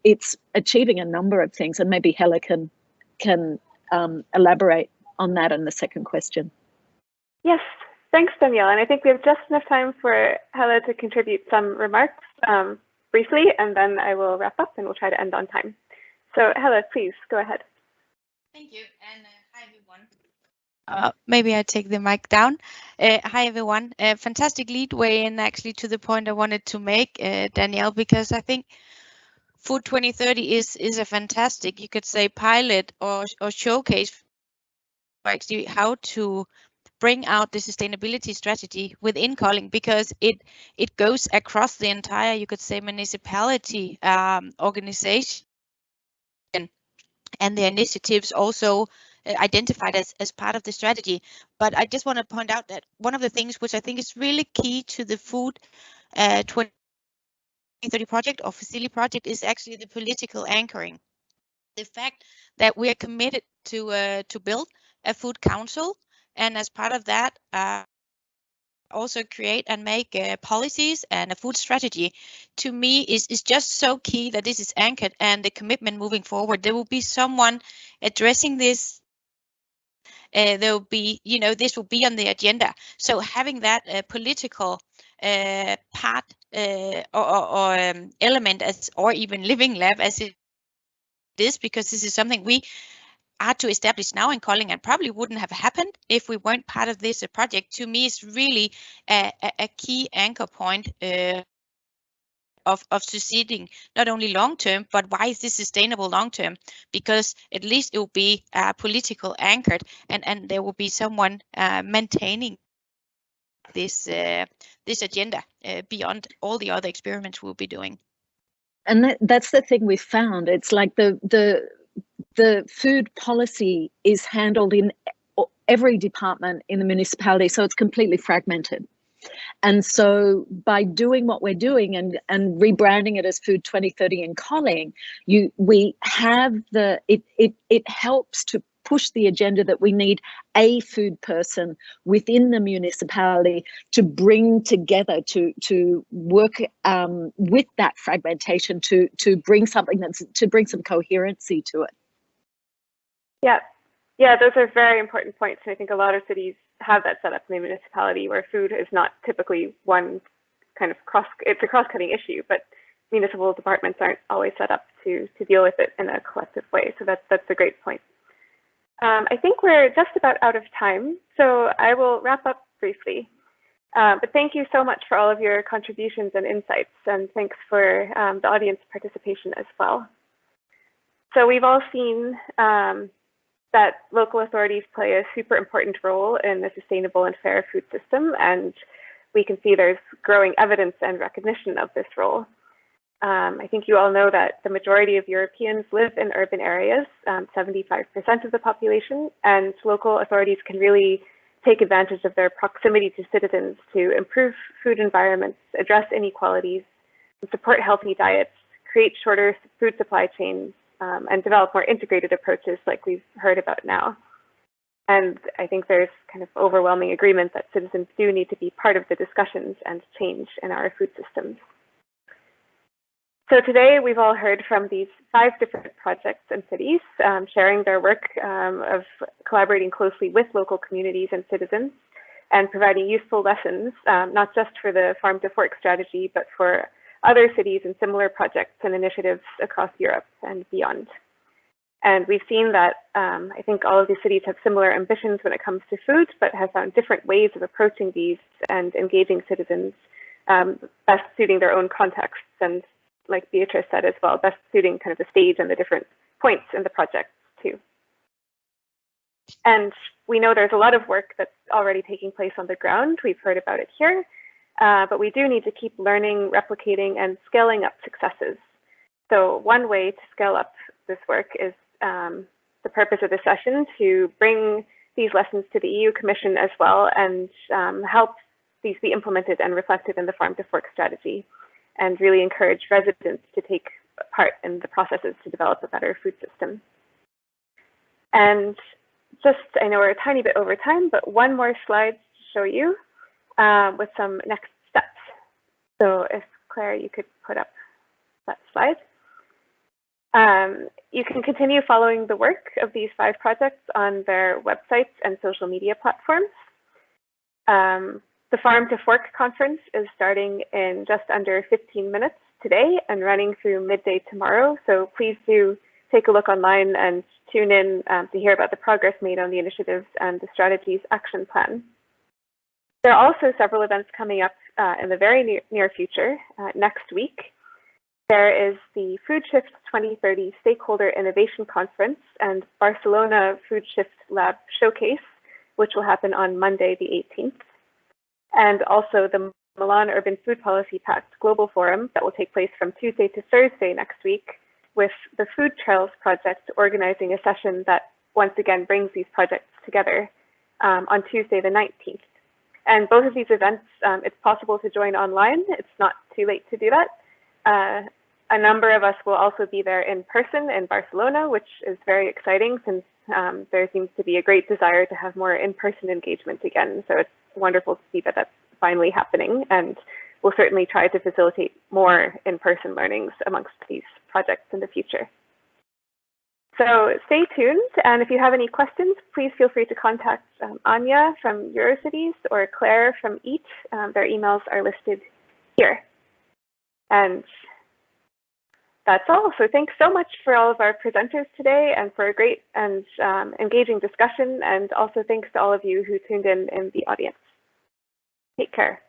it's achieving a number of things, and maybe Hella can elaborate on that in the second question.
Yes, thanks, Danielle. And I think we have just enough time for Hella to contribute some remarks briefly, and then I will wrap up and we'll try to end on time. So Hella, please go ahead.
Thank you, and hi everyone. Maybe I take the mic down. Hi everyone. Fantastic lead way in actually to the point I wanted to make, Danielle, because I think Food 2030 is a fantastic, you could say, pilot or showcase for actually how to bring out the sustainability strategy within Colling, because it goes across the entire, you could say, municipality organization, and the initiatives also identified as part of the strategy. But I just want to point out that one of the things which I think is really key to the Food 2030 project or FUSILLI project is actually the political anchoring. The fact that we are committed to build a food council, and as part of that also create and make policies and a food strategy, to me is just so key that this is anchored, and the commitment moving forward. There will be someone addressing this. There will be, you know, this will be on the agenda. So having that political part or element as, or even living lab as it is, because this is something we are to establish now in Colling, and probably wouldn't have happened if we weren't part of this project. To me, is really a key anchor point of succeeding, not only long term, but why is this sustainable long term? Because at least it will be political anchored, and there will be someone maintaining this agenda beyond all the other experiments we'll be doing.
And that's the thing we've found. It's like the food policy is handled in every department in the municipality, so it's completely fragmented. And so by doing what we're doing and rebranding it as Food 2030 in Colling, we have it helps to push the agenda that we need a food person within the municipality to bring together, to work with that fragmentation, to bring something to bring some coherency to it.
Yeah, those are very important points. And I think a lot of cities have that set up in the municipality, where food is not typically one kind of it's a cross-cutting issue, but municipal departments aren't always set up to deal with it in a collective way. So that's a great point. I think we're just about out of time, so I will wrap up briefly. But thank you so much for all of your contributions and insights, and thanks for the audience participation as well. So we've all seen that local authorities play a super important role in the sustainable and fair food system, and we can see there's growing evidence and recognition of this role. I think you all know that the majority of Europeans live in urban areas, 75% of the population, and local authorities can really take advantage of their proximity to citizens to improve food environments, address inequalities, support healthy diets, create shorter food supply chains, and develop more integrated approaches like we've heard about now. And I think there's kind of overwhelming agreement that citizens do need to be part of the discussions and change in our food systems. So today we've all heard from these 5 different projects and cities sharing their work of collaborating closely with local communities and citizens and providing useful lessons, not just for the farm to fork strategy, but for other cities and similar projects and initiatives across Europe and beyond. And we've seen that I think all of these cities have similar ambitions when it comes to food, but have found different ways of approaching these and engaging citizens, best suiting their own contexts and, like Beatrice said as well, best suiting kind of the stage and the different points in the project too. And we know there's a lot of work that's already taking place on the ground. We've heard about it here, but we do need to keep learning, replicating, and scaling up successes. So one way to scale up this work is the purpose of the session, to bring these lessons to the EU Commission as well and help these be implemented and reflected in the farm to fork strategy, and really encourage residents to take part in the processes to develop a better food system. And just, I know we're a tiny bit over time, but one more slide to show you with some next steps. So if Claire, you could put up that slide. You can continue following the work of these 5 projects on their websites and social media platforms. The Farm to Fork conference is starting in just under 15 minutes today and running through midday tomorrow. So please do take a look online and tune in to hear about the progress made on the initiatives and the strategy's action plan. There are also several events coming up in the very near future. Next week, there is the FoodSHIFT 2030 Stakeholder Innovation Conference and Barcelona FoodSHIFT Lab Showcase, which will happen on Monday, the 18th. And also the Milan Urban Food Policy Pact Global Forum that will take place from Tuesday to Thursday next week, with the Food Trails Project organizing a session that once again brings these projects together on Tuesday the 19th. And both of these events, it's possible to join online. It's not too late to do that. A number of us will also be there in person in Barcelona, which is very exciting since there seems to be a great desire to have more in-person engagement again. So it's wonderful to see that that's finally happening, and we'll certainly try to facilitate more in-person learnings amongst these projects in the future. So stay tuned, and if you have any questions, please feel free to contact Anya from Eurocities or Claire from EAT. Their emails are listed here. And that's all. So thanks so much for all of our presenters today and for a great and engaging discussion. And also thanks to all of you who tuned in the audience. Take care.